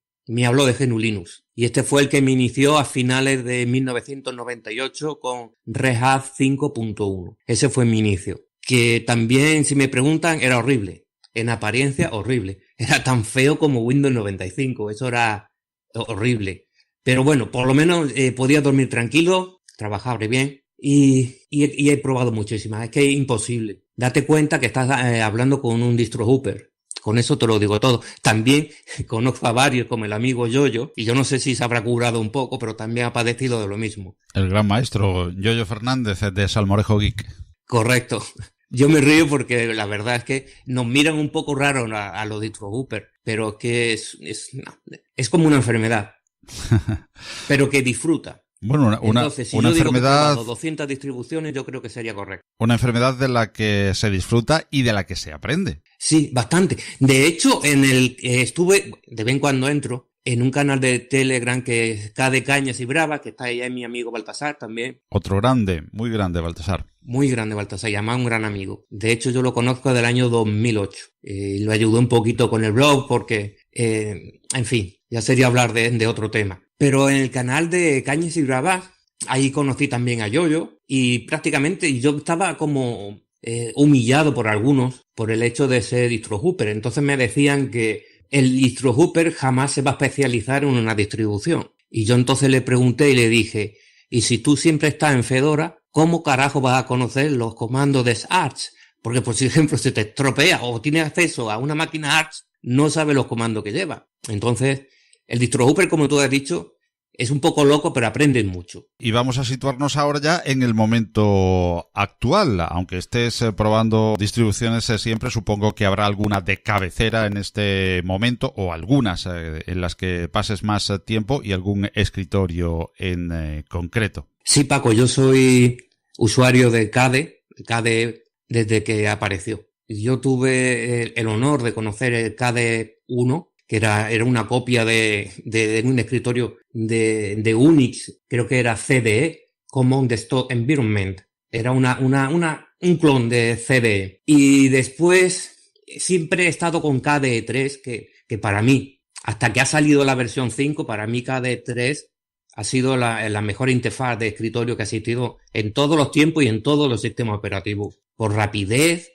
habló de GNU Linux. Y este fue el que me inició a finales de 1998 con Red Hat 5.1. Ese fue mi inicio. Que también, si me preguntan, era horrible. En apariencia, horrible. Era tan feo como Windows 95. Eso era horrible. Pero bueno, por lo menos podía dormir tranquilo, trabajar bien. Y he probado muchísimas. Es que es imposible. Date cuenta que estás hablando con un distro Hooper. Con eso te lo digo todo. También conozco a varios, como el amigo Yoyo, y yo no sé si se habrá curado un poco, pero también ha padecido de lo mismo. El gran maestro Yoyo Fernández de Salmorejo Geek. Correcto. Yo me río porque la verdad es que nos miran un poco raro a los distro Hooper, pero que es como una enfermedad, pero que disfruta. Bueno, entonces, si una yo enfermedad, digo que 200 distribuciones, yo creo que sería correcto. Una enfermedad de la que se disfruta y de la que se aprende. Sí, bastante. De hecho, estuve, de vez en cuando entro, en un canal de Telegram que es KD Cañas y Brava, que está ahí mi amigo Baltasar también. Otro grande, muy grande Baltasar. Muy grande Baltasar, y además un gran amigo. De hecho, yo lo conozco del año 2008. Lo ayudó un poquito con el blog porque, en fin, ya sería hablar de otro tema. Pero en el canal de Cañas y Brava, ahí conocí también a Yoyo y prácticamente yo estaba como humillado por algunos por el hecho de ser distro Hooper. Entonces me decían que el distro Hooper jamás se va a especializar en una distribución. Y yo entonces le pregunté y le dije, ¿y si tú siempre estás en Fedora, cómo carajo vas a conocer los comandos de Arch? Porque, por ejemplo, si te estropea o tienes acceso a una máquina Arch, no sabes los comandos que lleva. Entonces, el distro Hooper, como tú has dicho, es un poco loco, pero aprendes mucho. Y vamos a situarnos ahora ya en el momento actual. Aunque estés probando distribuciones siempre, supongo que habrá alguna de cabecera en este momento, o algunas en las que pases más tiempo, y algún escritorio en concreto. Sí, Paco, yo soy usuario de KDE desde que apareció. Yo tuve el honor de conocer el KDE 1, que era una copia de un escritorio de Unix, creo que era CDE, Common Desktop Environment. Era un clon de CDE. Y después siempre he estado con KDE 3, que para mí, hasta que ha salido la versión 5, para mí KDE 3 ha sido la mejor interfaz de escritorio que ha existido en todos los tiempos y en todos los sistemas operativos. Por rapidez,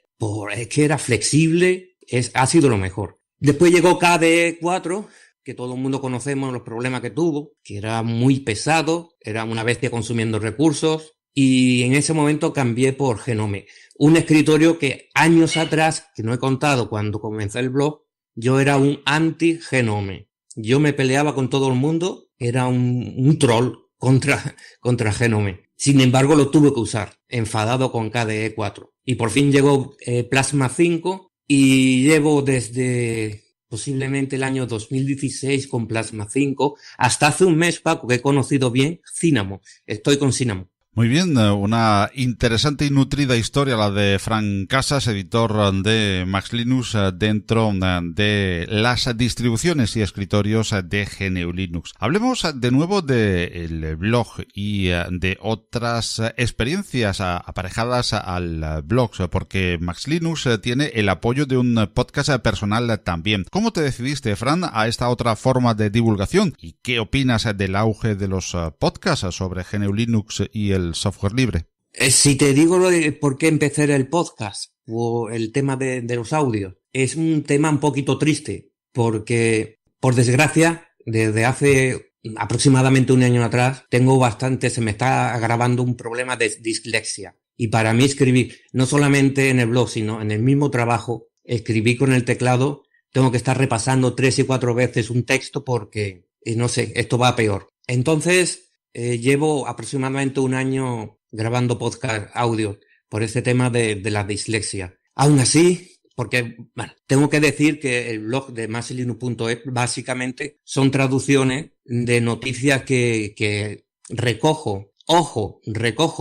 es que era flexible, ha sido lo mejor. Después llegó KDE 4, que todo el mundo conocemos los problemas que tuvo, que era muy pesado, era una bestia consumiendo recursos, y en ese momento cambié por Genome. Un escritorio que años atrás, que no he contado cuando comencé el blog, yo era un anti-Genome. Yo me peleaba con todo el mundo, era un troll contra Genome. Sin embargo, lo tuve que usar, enfadado con KDE 4. Y por fin llegó Plasma 5, y llevo desde posiblemente el año 2016 con Plasma 5, hasta hace un mes, Paco, que he conocido bien Cinnamon. Estoy con Cinnamon. Muy bien, una interesante y nutrida historia la de Fran Casas, editor de Max Linux, dentro de las distribuciones y escritorios de GNU Linux. Hablemos de nuevo del blog y de otras experiencias aparejadas al blog, porque Max Linux tiene el apoyo de un podcast personal también. ¿Cómo te decidiste, Fran, a esta otra forma de divulgación? ¿Y qué opinas del auge de los podcasts sobre GNU Linux y el software libre? Si te digo lo de por qué empecé el podcast o el tema de los audios, es un tema un poquito triste, porque por desgracia, desde hace aproximadamente un año atrás, se me está agravando un problema de dislexia. Y para mí escribir, no solamente en el blog, sino en el mismo trabajo, escribir con el teclado, tengo que estar repasando 3 y 4 veces un texto porque, no sé, esto va a peor. Entonces, llevo aproximadamente un año grabando podcast audio por este tema de la dislexia. Aún así, porque bueno, tengo que decir que el blog de maslinux.es básicamente son traducciones de noticias que recojo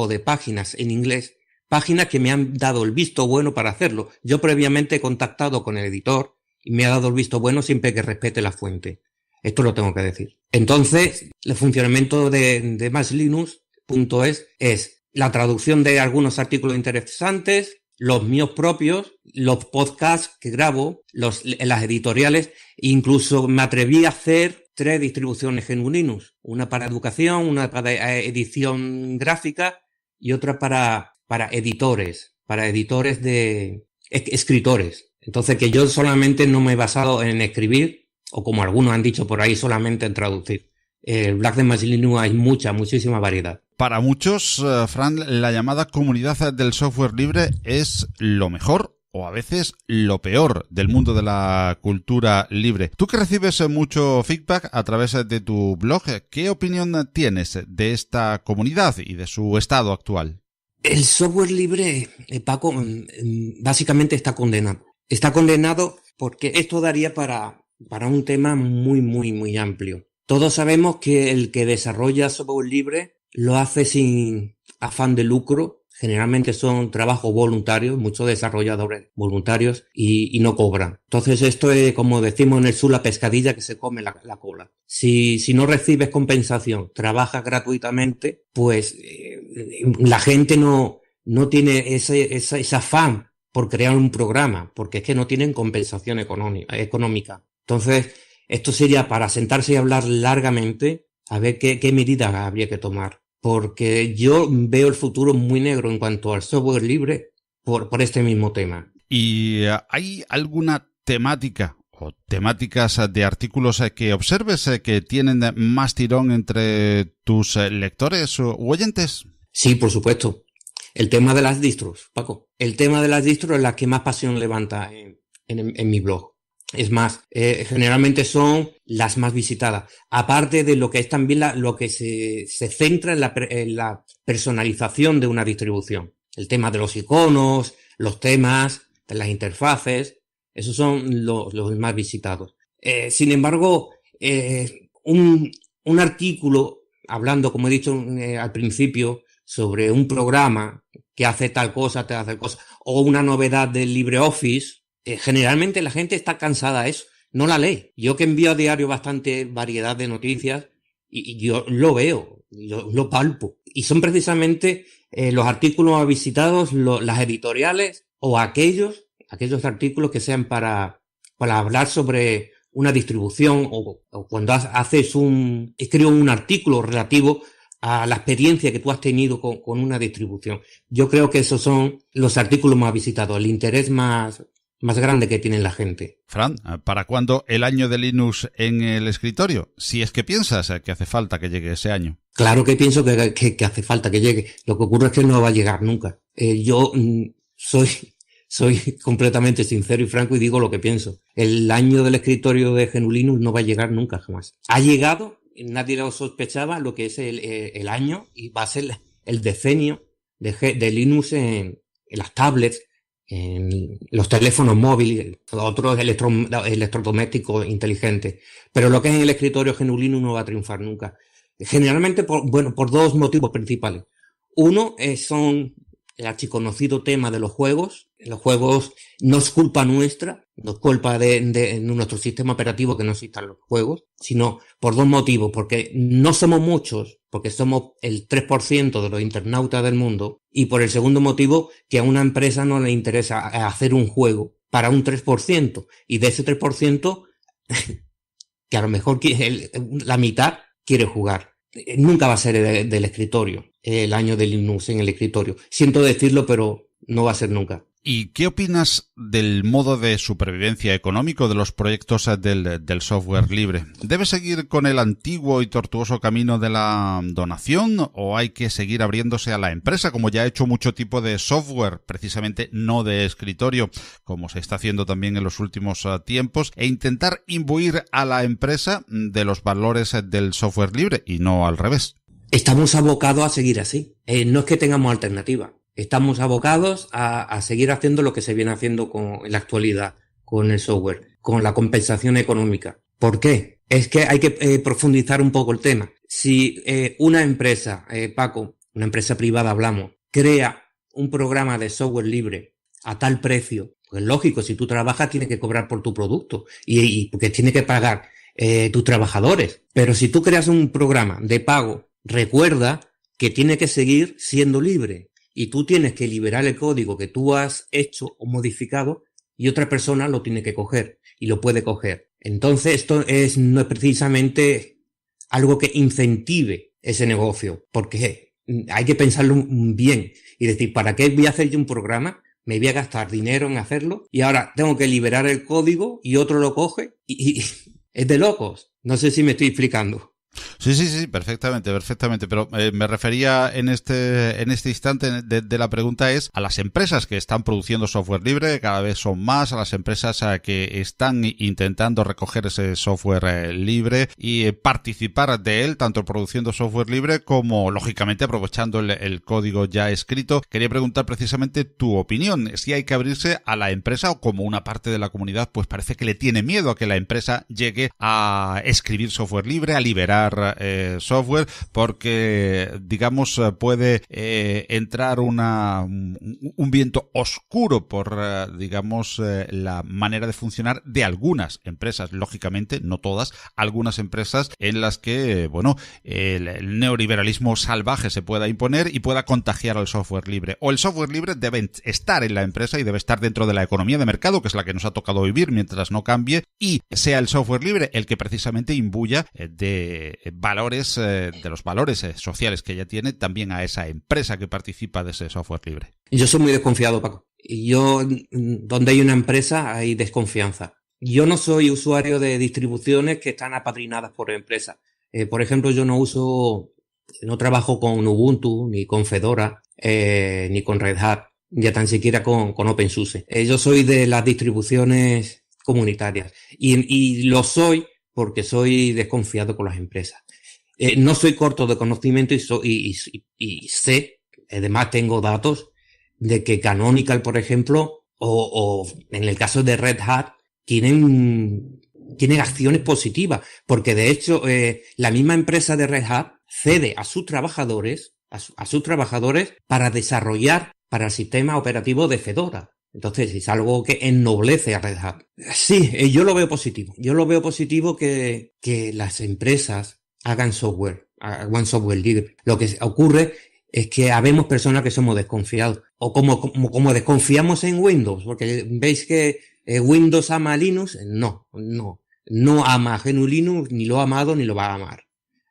de páginas en inglés, páginas que me han dado el visto bueno para hacerlo. Yo previamente he contactado con el editor y me ha dado el visto bueno siempre que respete la fuente. Esto lo tengo que decir. Entonces, el funcionamiento de maslinux.es es la traducción de algunos artículos interesantes, los míos propios, los podcasts que grabo, las editoriales, incluso me atreví a hacer 3 distribuciones GNU Linux, una para educación, una para edición gráfica y otra para editores de escritores. Entonces, que yo solamente no me he basado en escribir, o como algunos han dicho por ahí, solamente en traducir. El blog de Maslinux hay muchísima variedad. Para muchos, Fran, la llamada comunidad del software libre es lo mejor o a veces lo peor del mundo de la cultura libre. Tú que recibes mucho feedback a través de tu blog, ¿qué opinión tienes de esta comunidad y de su estado actual? El software libre, Paco, básicamente está condenado. Está condenado porque esto daría para un tema muy amplio. Todos sabemos que el que desarrolla software libre lo hace sin afán de lucro. Generalmente son trabajos voluntarios, muchos desarrolladores voluntarios y no cobran. Entonces esto es, como decimos en el sur, la pescadilla que se come la cola. Si no recibes compensación, trabajas gratuitamente, pues la gente no tiene ese afán por crear un programa, porque es que no tienen compensación económica. Entonces, esto sería para sentarse y hablar largamente a ver qué medidas habría que tomar. Porque yo veo el futuro muy negro en cuanto al software libre por este mismo tema. ¿Y hay alguna temática o temáticas de artículos que observes que tienen más tirón entre tus lectores u oyentes? Sí, por supuesto. El tema de las distros, Paco. El tema de las distros es la que más pasión levanta en mi blog. Es más, generalmente son las más visitadas. Aparte de lo que es también lo que se centra en la personalización de una distribución. El tema de los iconos, los temas, de las interfaces, esos son los más visitados. Sin embargo, un artículo, hablando, como he dicho al principio, sobre un programa que hace tal cosa, o una novedad del LibreOffice, generalmente la gente está cansada de eso, no la lee. Yo que envío a diario bastante variedad de noticias y yo lo veo, lo palpo. Y son precisamente los artículos más visitados, las editoriales o aquellos artículos que sean para hablar sobre una distribución o cuando escribo un artículo relativo a la experiencia que tú has tenido con una distribución. Yo creo que esos son los artículos más visitados, el interés más grande que tiene la gente. Fran, ¿para cuándo el año de Linux en el escritorio? Si es que piensas que hace falta que llegue ese año. Claro que pienso que hace falta que llegue. Lo que ocurre es que no va a llegar nunca. Yo soy completamente sincero y franco y digo lo que pienso. El año del escritorio de GNU Linux no va a llegar nunca, jamás. Ha llegado, nadie lo sospechaba, lo que es el año, y va a ser el decenio de Linux en las tablets, en los teléfonos móviles, otros electrodomésticos inteligentes. Pero lo que es en el escritorio GNU Linux no va a triunfar nunca. Generalmente por dos motivos principales. Uno son el archiconocido tema de los juegos. Los juegos no es culpa nuestra, no es culpa de nuestro sistema operativo que no existan los juegos, sino por dos motivos. Porque no somos muchos, porque somos el 3% de los internautas del mundo. Y por el segundo motivo, que a una empresa no le interesa hacer un juego para un 3%. Y de ese 3%, que a lo mejor la mitad quiere jugar. Nunca va a ser del escritorio, el año de Linux en el escritorio. Siento decirlo, pero no va a ser nunca. ¿Y qué opinas del modo de supervivencia económico de los proyectos del software libre? ¿Debe seguir con el antiguo y tortuoso camino de la donación o hay que seguir abriéndose a la empresa, como ya ha hecho mucho tipo de software, precisamente no de escritorio, como se está haciendo también en los últimos tiempos, e intentar imbuir a la empresa de los valores del software libre y no al revés? Estamos abocados a seguir así. No es que tengamos alternativa. estamos abocados a seguir haciendo lo que se viene haciendo en la actualidad con el software, con la compensación económica. ¿Por qué? Es que hay que profundizar un poco el tema. Si una empresa, Paco, una empresa privada hablamos, crea un programa de software libre a tal precio, pues lógico, si tú trabajas tienes que cobrar por tu producto y porque tienes que pagar tus trabajadores. Pero si tú creas un programa de pago, recuerda que tiene que seguir siendo libre y tú tienes que liberar el código que tú has hecho o modificado y otra persona lo tiene que coger y lo puede coger. Entonces esto no es precisamente algo que incentive ese negocio, porque hay que pensarlo bien y decir, ¿para qué voy a hacer yo un programa? Me voy a gastar dinero en hacerlo y ahora tengo que liberar el código y otro lo coge y es de locos. No sé si me estoy explicando. Sí, perfectamente. Pero me refería en este instante de la pregunta es a las empresas que están produciendo software libre, cada vez son más, a las empresas que están intentando recoger ese software libre y participar de él, tanto produciendo software libre como, lógicamente, aprovechando el código ya escrito. Quería preguntar precisamente tu opinión, si hay que abrirse a la empresa o como una parte de la comunidad pues parece que le tiene miedo a que la empresa llegue a escribir software libre, a liberar software, porque digamos puede entrar un viento oscuro por digamos la manera de funcionar de algunas empresas, lógicamente no todas, algunas empresas en las que bueno el neoliberalismo salvaje se pueda imponer y pueda contagiar al software libre, o el software libre debe estar en la empresa y debe estar dentro de la economía de mercado, que es la que nos ha tocado vivir mientras no cambie, y sea el software libre el que precisamente imbuya de valores, de los valores sociales que ella tiene también a esa empresa que participa de ese software libre. Yo soy muy desconfiado, Paco. Yo, donde hay una empresa, hay desconfianza. Yo no soy usuario de distribuciones que están apadrinadas por empresas. Por ejemplo, yo no trabajo con Ubuntu, ni con Fedora, ni con Red Hat, ya tan siquiera con OpenSUSE. Yo soy de las distribuciones comunitarias y lo soy porque soy desconfiado con las empresas. No soy corto de conocimiento y sé, además tengo datos de que Canonical, por ejemplo, o en el caso de Red Hat, tienen acciones positivas, porque de hecho la misma empresa de Red Hat cede a sus trabajadores para desarrollar para el sistema operativo de Fedora. Entonces es algo que ennoblece a Red Hat. Sí, yo lo veo positivo. Yo lo veo positivo que las empresas hagan software libre. Lo que ocurre es que habemos personas que somos desconfiados. O como desconfiamos en Windows, porque veis que Windows ama a Linux. No ama a GNU Linux, ni lo ha amado ni lo va a amar.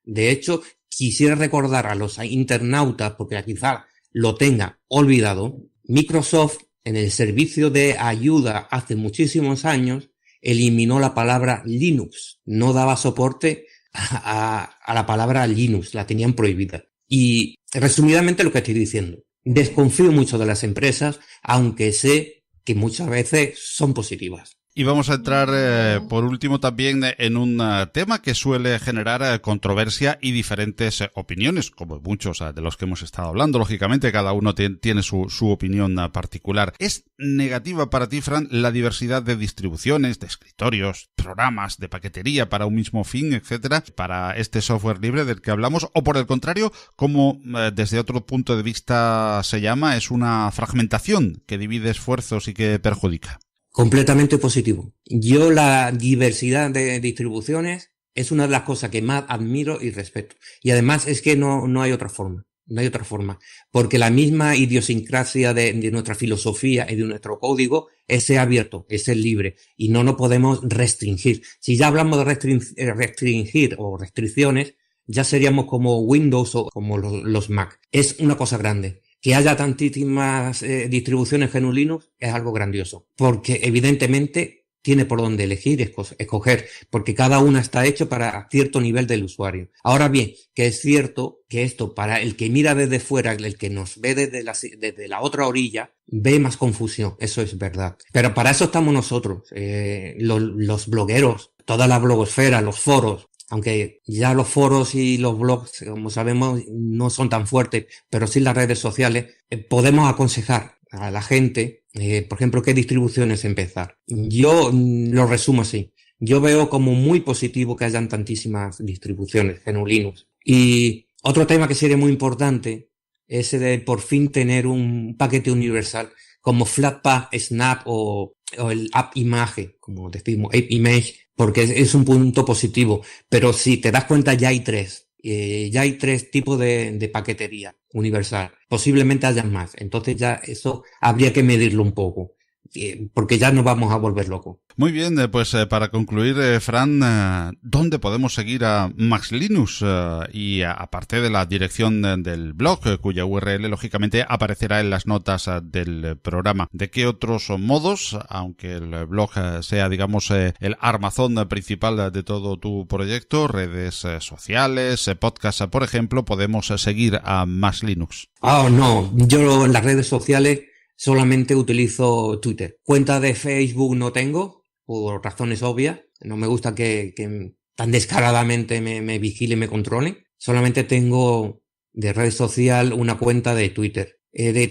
De hecho, quisiera recordar a los internautas, porque quizá lo tenga olvidado, Microsoft en el servicio de ayuda hace muchísimos años eliminó la palabra Linux. No daba soporte a la palabra Linux, la tenían prohibida. Y resumidamente lo que estoy diciendo, desconfío mucho de las empresas, aunque sé que muchas veces son positivas. Y vamos a entrar, por último, también en un tema que suele generar controversia y diferentes opiniones, como muchos de los que hemos estado hablando. Lógicamente, cada uno tiene su opinión particular. ¿Es negativa para ti, Fran, la diversidad de distribuciones, de escritorios, programas, de paquetería para un mismo fin, etcétera, para este software libre del que hablamos? O por el contrario, como desde otro punto de vista se llama, es una fragmentación que divide esfuerzos y que perjudica? Completamente positivo. Yo la diversidad de distribuciones es una de las cosas que más admiro y respeto. Y además es que no hay otra forma. No hay otra forma. Porque la misma idiosincrasia de nuestra filosofía y de nuestro código es ser abierto, es ser libre. Y no podemos restringir. Si ya hablamos de restringir o restricciones, ya seríamos como Windows o como los Mac. Es una cosa grande. Que haya tantísimas distribuciones GNU Linux es algo grandioso, porque evidentemente tiene por dónde escoger, porque cada una está hecho para cierto nivel del usuario. Ahora bien, que es cierto que esto para el que mira desde fuera, el que nos ve desde la otra orilla, ve más confusión, eso es verdad. Pero para eso estamos nosotros, los blogueros, toda la blogosfera, los foros. aunque ya los foros y los blogs, como sabemos, no son tan fuertes, pero sí las redes sociales, podemos aconsejar a la gente, por ejemplo, qué distribuciones empezar. Yo lo resumo así. Yo veo como muy positivo que hayan tantísimas distribuciones GNU Linux. Y otro tema que sería muy importante es de por fin tener un paquete universal como Flatpak, Snap o el AppImage, como decimos, AppImage, porque es un punto positivo. Pero si te das cuenta, ya hay tres tipos de paquetería universal. Posiblemente hayan más. Entonces ya eso habría que medirlo un poco, porque ya nos vamos a volver locos. Muy bien, pues para concluir, Fran, ¿dónde podemos seguir a Max Linux? Y aparte de la dirección del blog, cuya URL lógicamente aparecerá en las notas del programa, ¿de qué otros modos, aunque el blog sea, digamos, el armazón principal de todo tu proyecto, redes sociales, podcasts, por ejemplo, podemos seguir a Max Linux? No, yo en las redes sociales solamente utilizo Twitter. Cuenta de Facebook no tengo, por razones obvias. No me gusta que tan descaradamente me vigile y me controle. Solamente tengo de red social una cuenta de Twitter.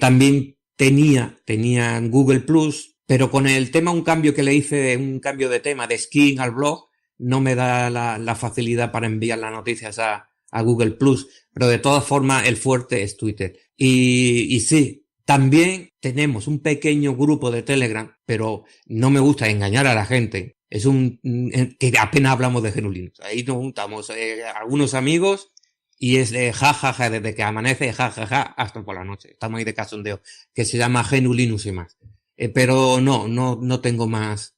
También tenía Google Plus, pero con el tema, un cambio que le hice, un cambio de tema de skin al blog, no me da la facilidad para enviar las noticias a Google Plus. Pero de todas formas, el fuerte es Twitter. Y sí, también tenemos un pequeño grupo de Telegram, pero no me gusta engañar a la gente. Es que apenas hablamos de GNU Linux. Ahí nos juntamos algunos amigos y es de jajaja, desde que amanece jajaja hasta por la noche. Estamos ahí de cachondeo, que se llama GNU Linux y más. Pero no tengo más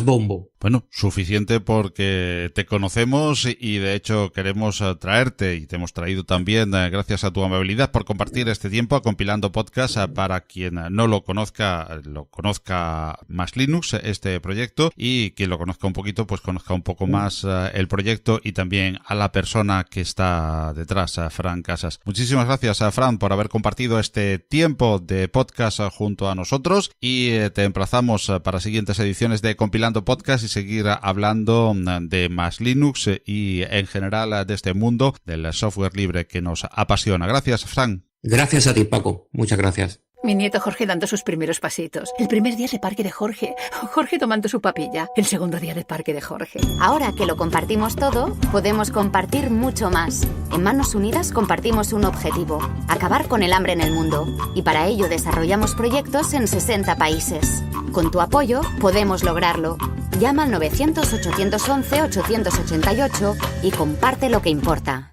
bombo. Bueno, suficiente porque te conocemos y de hecho queremos traerte, y te hemos traído también gracias a tu amabilidad por compartir este tiempo a Compilando Podcast. Para quien no lo conozca más Linux, este proyecto, y quien lo conozca un poquito, pues conozca un poco más el proyecto y también a la persona que está detrás, a Fran Casas. Muchísimas gracias a Fran por haber compartido este tiempo de podcast junto a nosotros, y te emplazamos para siguientes ediciones de Compilando Podcast y seguir hablando de más Linux y en general de este mundo del software libre que nos apasiona. Gracias, Fran. Gracias a ti, Paco. Muchas gracias. Mi nieto Jorge dando sus primeros pasitos. El primer día de parque de Jorge. Jorge tomando su papilla. El segundo día de parque de Jorge. Ahora que lo compartimos todo, podemos compartir mucho más. En Manos Unidas compartimos un objetivo: acabar con el hambre en el mundo. Y para ello desarrollamos proyectos en 60 países. Con tu apoyo podemos lograrlo. Llama al 900-811-888 y comparte lo que importa.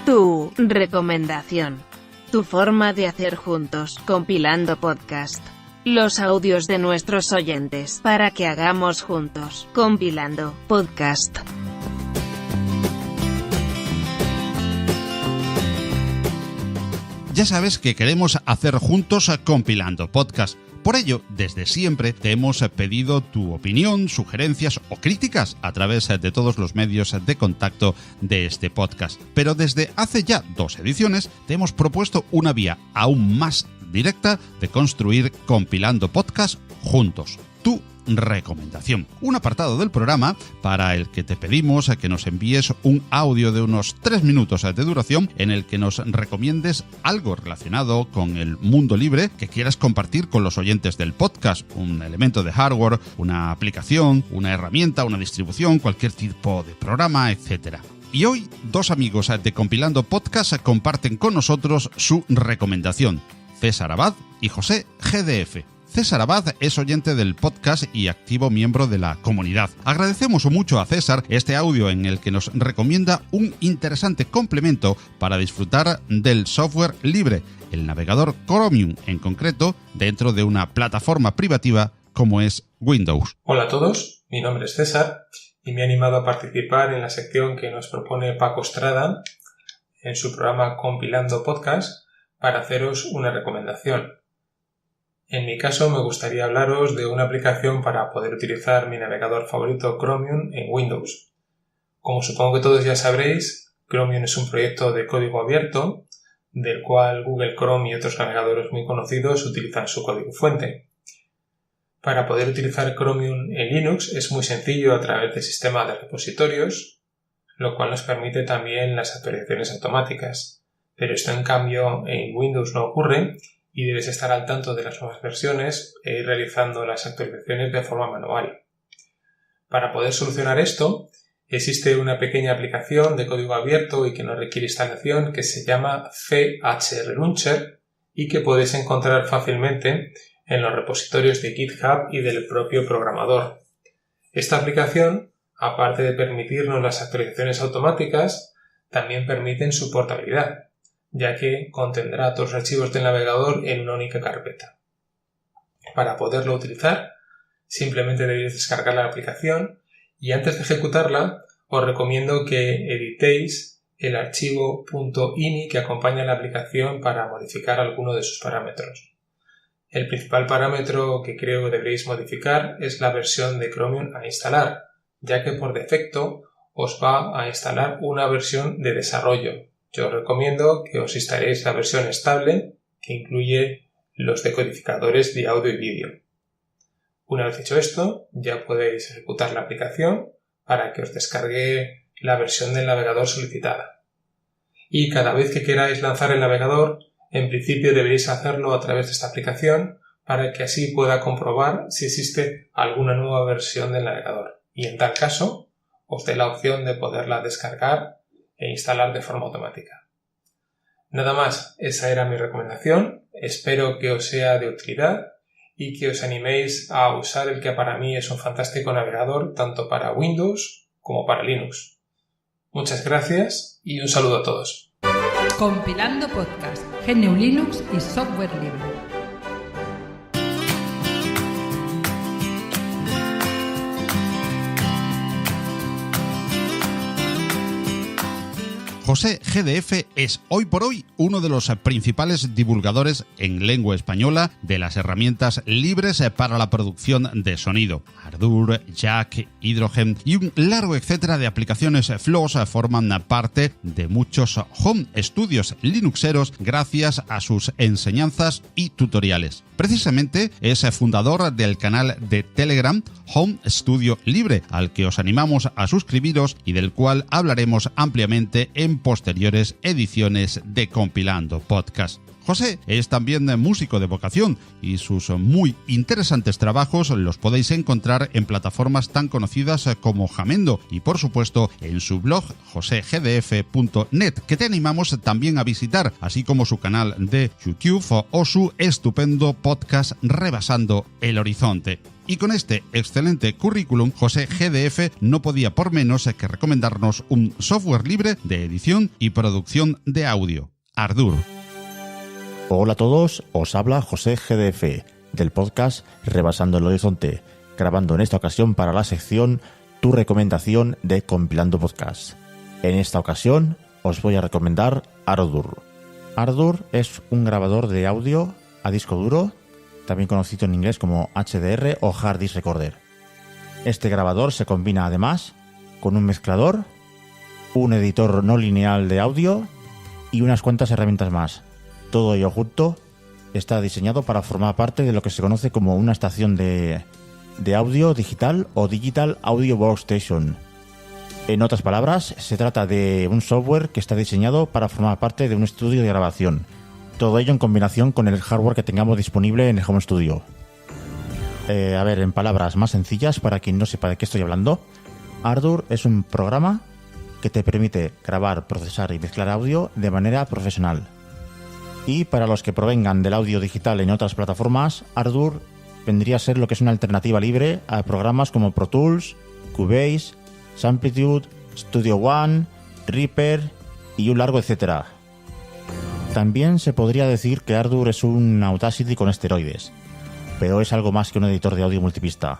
Tu recomendación. Tu forma de hacer juntos, Compilando Podcast. Los audios de nuestros oyentes para que hagamos juntos, Compilando Podcast. Ya sabes que queremos hacer juntos Compilando Podcast. Por ello, desde siempre te hemos pedido tu opinión, sugerencias o críticas a través de todos los medios de contacto de este podcast. Pero desde hace ya 2 ediciones te hemos propuesto una vía aún más directa de construir Compilando Podcast juntos. Tu recomendación. Un apartado del programa para el que te pedimos que nos envíes un audio de unos 3 minutos de duración en el que nos recomiendes algo relacionado con el mundo libre que quieras compartir con los oyentes del podcast. Un elemento de hardware, una aplicación, una herramienta, una distribución, cualquier tipo de programa, etc. Y hoy 2 amigos de Compilando Podcast comparten con nosotros su recomendación: César Abad y José GDF. César Abad es oyente del podcast y activo miembro de la comunidad. Agradecemos mucho a César este audio en el que nos recomienda un interesante complemento para disfrutar del software libre, el navegador Chromium en concreto, dentro de una plataforma privativa como es Windows. Hola a todos, mi nombre es César y me he animado a participar en la sección que nos propone Paco Estrada en su programa Compilando Podcast para haceros una recomendación. En mi caso me gustaría hablaros de una aplicación para poder utilizar mi navegador favorito Chromium en Windows. Como supongo que todos ya sabréis, Chromium es un proyecto de código abierto del cual Google Chrome y otros navegadores muy conocidos utilizan su código fuente. Para poder utilizar Chromium en Linux es muy sencillo a través del sistema de repositorios, lo cual nos permite también las actualizaciones automáticas. Pero esto en cambio en Windows no ocurre y debes estar al tanto de las nuevas versiones e ir realizando las actualizaciones de forma manual. Para poder solucionar esto, existe una pequeña aplicación de código abierto y que no requiere instalación que se llama CHR Launcher y que puedes encontrar fácilmente en los repositorios de GitHub y del propio programador. Esta aplicación, aparte de permitirnos las actualizaciones automáticas, también permiten su portabilidad, ya que contendrá todos los archivos del navegador en una única carpeta. Para poderlo utilizar, simplemente debéis descargar la aplicación y antes de ejecutarla os recomiendo que editéis el archivo .ini que acompaña la aplicación para modificar alguno de sus parámetros. El principal parámetro que creo que deberéis modificar es la versión de Chromium a instalar, ya que por defecto os va a instalar una versión de desarrollo. Yo os recomiendo que os instaléis la versión estable que incluye los decodificadores de audio y vídeo. Una vez hecho esto, ya podéis ejecutar la aplicación para que os descargue la versión del navegador solicitada. Y cada vez que queráis lanzar el navegador, en principio deberéis hacerlo a través de esta aplicación para que así pueda comprobar si existe alguna nueva versión del navegador. Y en tal caso, os dé la opción de poderla descargar e instalar de forma automática. Nada más, esa era mi recomendación. Espero que os sea de utilidad y que os animéis a usar el que para mí es un fantástico navegador tanto para Windows como para Linux. Muchas gracias y un saludo a todos. Compilando Podcast, GNU Linux y software libre. José GDF es hoy por hoy uno de los principales divulgadores en lengua española de las herramientas libres para la producción de sonido. Ardour, Jack, Hydrogen y un largo etcétera de aplicaciones FLOSS forman parte de muchos home studios linuxeros gracias a sus enseñanzas y tutoriales. Precisamente es fundador del canal de Telegram Home Studio Libre, al que os animamos a suscribiros y del cual hablaremos ampliamente en posteriores ediciones de Compilando Podcast. José es también músico de vocación y sus muy interesantes trabajos los podéis encontrar en plataformas tan conocidas como Jamendo y por supuesto en su blog josegdf.net, que te animamos también a visitar, así como su canal de YouTube o su estupendo podcast Rebasando el Horizonte. Y con este excelente currículum, José GDF no podía por menos que recomendarnos un software libre de edición y producción de audio, Ardour. Hola a todos, os habla José GDF del podcast Rebasando el Horizonte, grabando en esta ocasión para la sección Tu recomendación de Compilando Podcast. En esta ocasión os voy a recomendar Ardour. Ardour es un grabador de audio a disco duro, también conocido en inglés como HDR o Hard Disk Recorder. Este grabador se combina además con un mezclador, un editor no lineal de audio y unas cuantas herramientas más. Todo ello junto está diseñado para formar parte de lo que se conoce como una estación de audio digital o Digital Audio Workstation. En otras palabras, se trata de un software que está diseñado para formar parte de un estudio de grabación. Todo ello en combinación con el hardware que tengamos disponible en el home studio. En palabras más sencillas, para quien no sepa de qué estoy hablando, Ardour es un programa que te permite grabar, procesar y mezclar audio de manera profesional. Y para los que provengan del audio digital en otras plataformas, Ardour vendría a ser lo que es una alternativa libre a programas como Pro Tools, Cubase, Samplitude, Studio One, Reaper y un largo etcétera. También se podría decir que Ardour es un Audacity con esteroides, pero es algo más que un editor de audio multipista.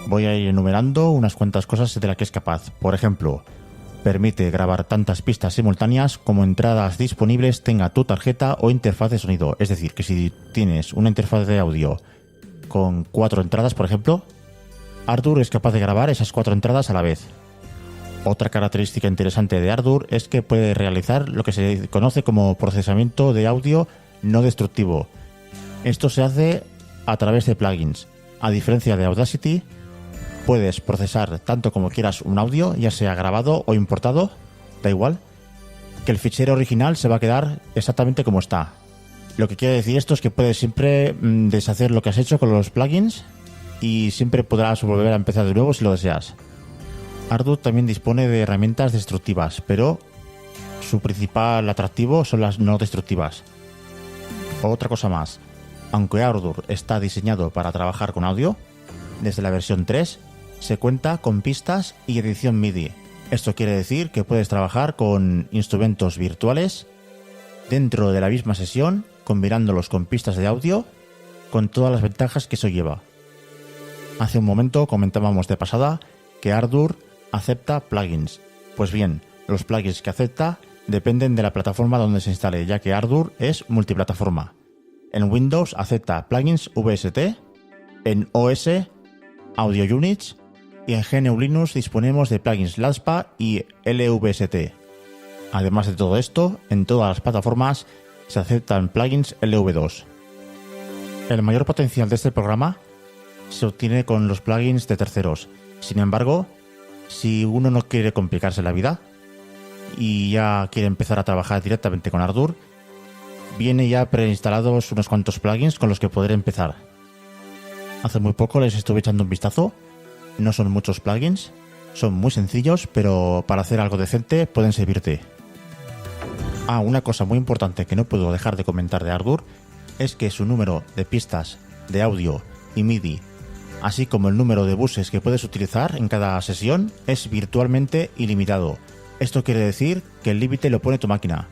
Voy a ir enumerando unas cuantas cosas de las que es capaz. Por ejemplo, permite grabar tantas pistas simultáneas como entradas disponibles tenga tu tarjeta o interfaz de sonido. Es decir, que si tienes una interfaz de audio con 4 entradas, por ejemplo, Ardour es capaz de grabar esas 4 entradas a la vez. Otra característica interesante de Ardour es que puede realizar lo que se conoce como procesamiento de audio no destructivo. Esto se hace a través de plugins. A diferencia de Audacity, puedes procesar tanto como quieras un audio, ya sea grabado o importado, da igual, que el fichero original se va a quedar exactamente como está. Lo que quiere decir esto es que puedes siempre deshacer lo que has hecho con los plugins y siempre podrás volver a empezar de nuevo si lo deseas. Ardour también dispone de herramientas destructivas, pero su principal atractivo son las no destructivas. Otra cosa más, aunque Ardour está diseñado para trabajar con audio, desde la versión 3 se cuenta con pistas y edición MIDI. Esto quiere decir que puedes trabajar con instrumentos virtuales dentro de la misma sesión, combinándolos con pistas de audio, con todas las ventajas que eso lleva. Hace un momento comentábamos de pasada que Ardour acepta plugins. Pues bien, los plugins que acepta dependen de la plataforma donde se instale, ya que Ardour es multiplataforma. En Windows acepta plugins VST, en OS Audio Units y en GNU Linux disponemos de plugins LASPA y LVST. Además de todo esto, en todas las plataformas se aceptan plugins LV2. El mayor potencial de este programa se obtiene con los plugins de terceros. Sin embargo, si uno no quiere complicarse la vida y ya quiere empezar a trabajar directamente con Ardour, viene ya preinstalados unos cuantos plugins con los que poder empezar. Hace muy poco les estuve echando un vistazo. No son muchos plugins, son muy sencillos, pero para hacer algo decente pueden servirte. Una cosa muy importante que no puedo dejar de comentar de Ardour es que su número de pistas de audio y MIDI, así como el número de buses que puedes utilizar en cada sesión, es virtualmente ilimitado. Esto quiere decir que el límite lo pone tu máquina.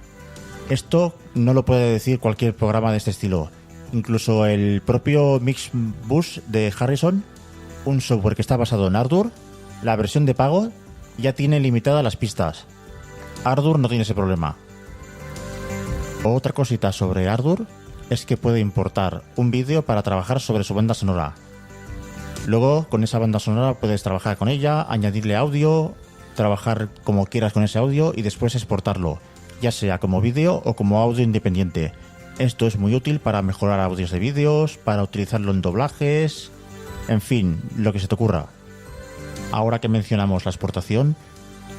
Esto no lo puede decir cualquier programa de este estilo. Incluso el propio Mixbus de Harrison, un software que está basado en Ardour, la versión de pago ya tiene limitadas las pistas. Ardour no tiene ese problema. Otra cosita sobre Ardour es que puede importar un vídeo para trabajar sobre su banda sonora. Luego, con esa banda sonora puedes trabajar con ella, añadirle audio, trabajar como quieras con ese audio y después exportarlo, ya sea como vídeo o como audio independiente. Esto es muy útil para mejorar audios de vídeos, para utilizarlo en doblajes, en fin, lo que se te ocurra. Ahora que mencionamos la exportación,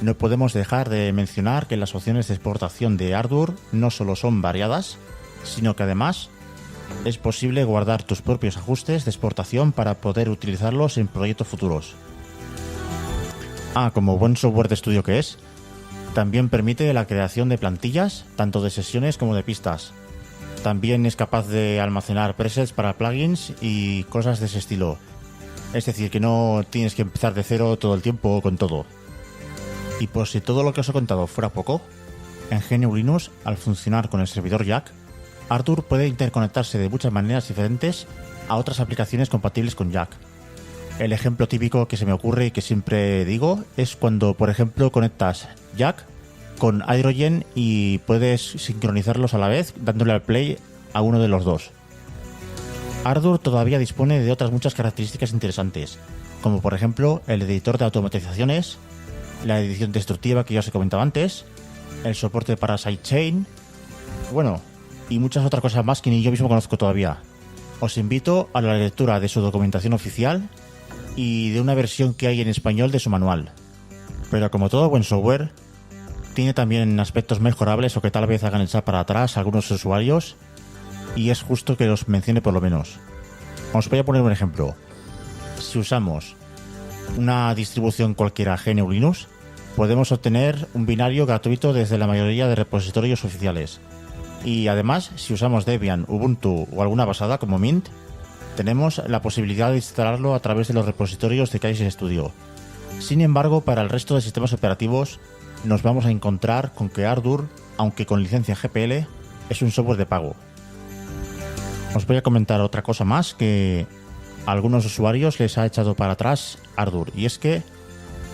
no podemos dejar de mencionar que las opciones de exportación de Ardour no solo son variadas, sino que además es posible guardar tus propios ajustes de exportación para poder utilizarlos en proyectos futuros. Como buen software de estudio que es, también permite la creación de plantillas, tanto de sesiones como de pistas. También es capaz de almacenar presets para plugins y cosas de ese estilo. Es decir, que no tienes que empezar de cero todo el tiempo con todo. Y por si todo lo que os he contado fuera poco, en GNU Linux, al funcionar con el servidor Jack, Ardour puede interconectarse de muchas maneras diferentes a otras aplicaciones compatibles con Jack. El ejemplo típico que se me ocurre y que siempre digo es cuando, por ejemplo, conectas Jack con Hydrogen y puedes sincronizarlos a la vez dándole al play a uno de los dos. Ardour todavía dispone de otras muchas características interesantes, como por ejemplo el editor de automatizaciones, la edición destructiva que ya os he comentado antes, el soporte para sidechain, y muchas otras cosas más que ni yo mismo conozco todavía. Os invito a la lectura de su documentación oficial y de una versión que hay en español de su manual. Pero como todo buen software, tiene también aspectos mejorables o que tal vez hagan echar para atrás a algunos usuarios, y es justo que los mencione por lo menos. Os voy a poner un ejemplo. Si usamos una distribución cualquiera GNU Linux, podemos obtener un binario gratuito desde la mayoría de repositorios oficiales. Y además, si usamos Debian, Ubuntu o alguna basada como Mint, tenemos la posibilidad de instalarlo a través de los repositorios de Kaiser Studio. Sin embargo, para el resto de sistemas operativos, nos vamos a encontrar con que Ardour, aunque con licencia GPL, es un software de pago. Os voy a comentar otra cosa más que a algunos usuarios les ha echado para atrás Ardour, y es que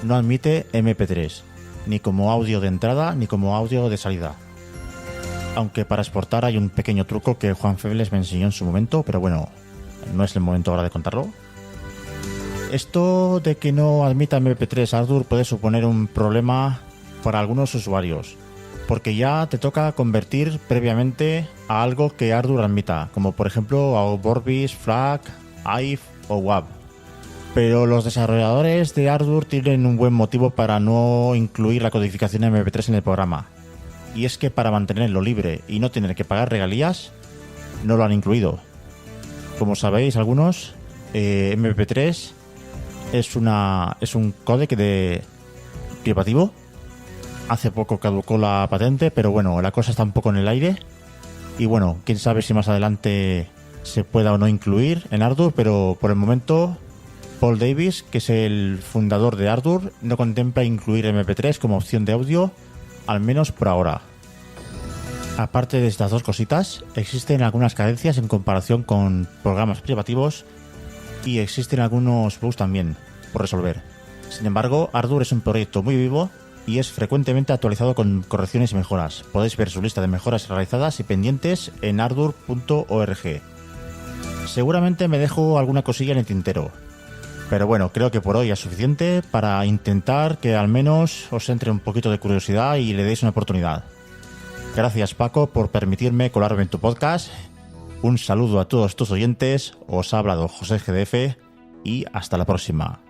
no admite MP3, ni como audio de entrada ni como audio de salida. Aunque para exportar hay un pequeño truco que Juan Febles me enseñó en su momento, pero no es el momento ahora de contarlo. esto de que no admita MP3 Ardour puede suponer un problema para algunos usuarios, porque ya te toca convertir previamente a algo que Ardour admita, como por ejemplo a Vorbis, FLAC, IVE o WAV. Pero los desarrolladores de Ardour tienen un buen motivo para no incluir la codificación MP3 en el programa, y es que para mantenerlo libre y no tener que pagar regalías, no lo han incluido. Como sabéis algunos, MP3 es un códec privativo. Hace poco caducó la patente, pero bueno, la cosa está un poco en el aire. Y bueno, quién sabe si más adelante se pueda o no incluir en Ardour, pero por el momento Paul Davis, que es el fundador de Ardour, no contempla incluir MP3 como opción de audio, al menos por ahora. Aparte de estas dos cositas, existen algunas carencias en comparación con programas privativos y existen algunos bugs también por resolver. Sin embargo, Ardour es un proyecto muy vivo y es frecuentemente actualizado con correcciones y mejoras. Podéis ver su lista de mejoras realizadas y pendientes en ardour.org. Seguramente me dejo alguna cosilla en el tintero, pero bueno, creo que por hoy es suficiente para intentar que al menos os entre un poquito de curiosidad y le deis una oportunidad. Gracias, Paco, por permitirme colarme en tu podcast. Un saludo a todos tus oyentes. Os ha hablado José GDF y hasta la próxima.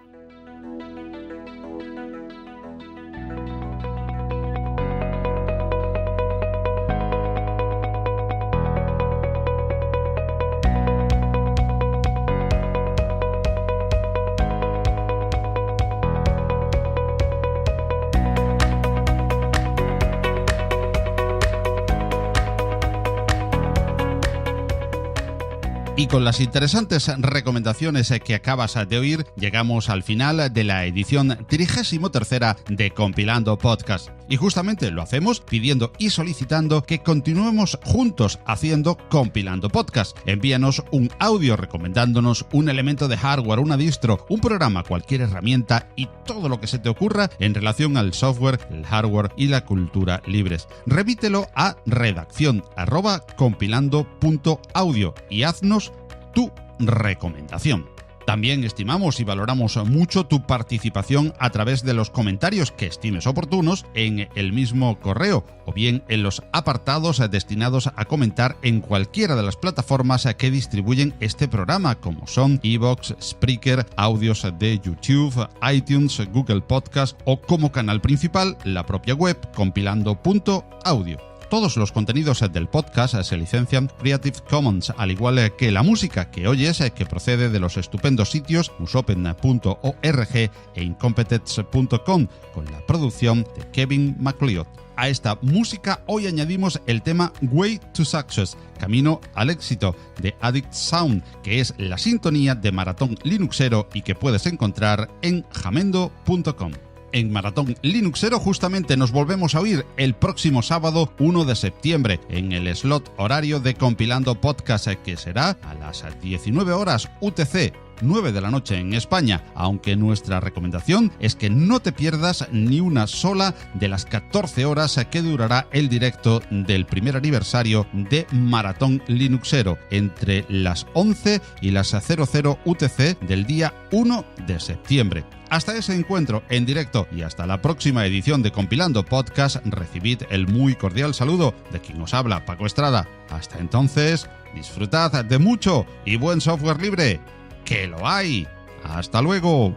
Y con las interesantes recomendaciones que acabas de oír, llegamos al final de la edición 33ª de Compilando Podcast. Y justamente lo hacemos pidiendo y solicitando que continuemos juntos haciendo Compilando Podcast. Envíanos un audio recomendándonos un elemento de hardware, una distro, un programa, cualquier herramienta y todo lo que se te ocurra en relación al software, el hardware y la cultura libres. Remítelo a redacción@compilando.audio y haznos tu recomendación. También estimamos y valoramos mucho tu participación a través de los comentarios que estimes oportunos en el mismo correo o bien en los apartados destinados a comentar en cualquiera de las plataformas que distribuyen este programa, como son iVoox, Spreaker, audios de YouTube, iTunes, Google Podcast o como canal principal la propia web compilando.audio. Todos los contenidos del podcast se licencian Creative Commons, al igual que la música que oyes, que procede de los estupendos sitios musopen.org e incompetence.com, con la producción de Kevin MacLeod. A esta música hoy añadimos el tema Way to Success, Camino al Éxito, de Addict Sound, que es la sintonía de Maratón Linuxero y que puedes encontrar en jamendo.com. En Maratón Linuxero justamente nos volvemos a oír el próximo sábado 1 de septiembre en el slot horario de Compilando Podcast, que será a las 19 horas UTC, 9 de la noche en España, aunque nuestra recomendación es que no te pierdas ni una sola de las 14 horas que durará el directo del primer aniversario de Maratón Linuxero, entre las 11 y las 00 UTC del día 1 de septiembre. Hasta ese encuentro en directo y hasta la próxima edición de Compilando Podcast, recibid el muy cordial saludo de quien os habla, Paco Estrada. Hasta entonces, disfrutad de mucho y buen software libre, ¡que lo hay! ¡Hasta luego!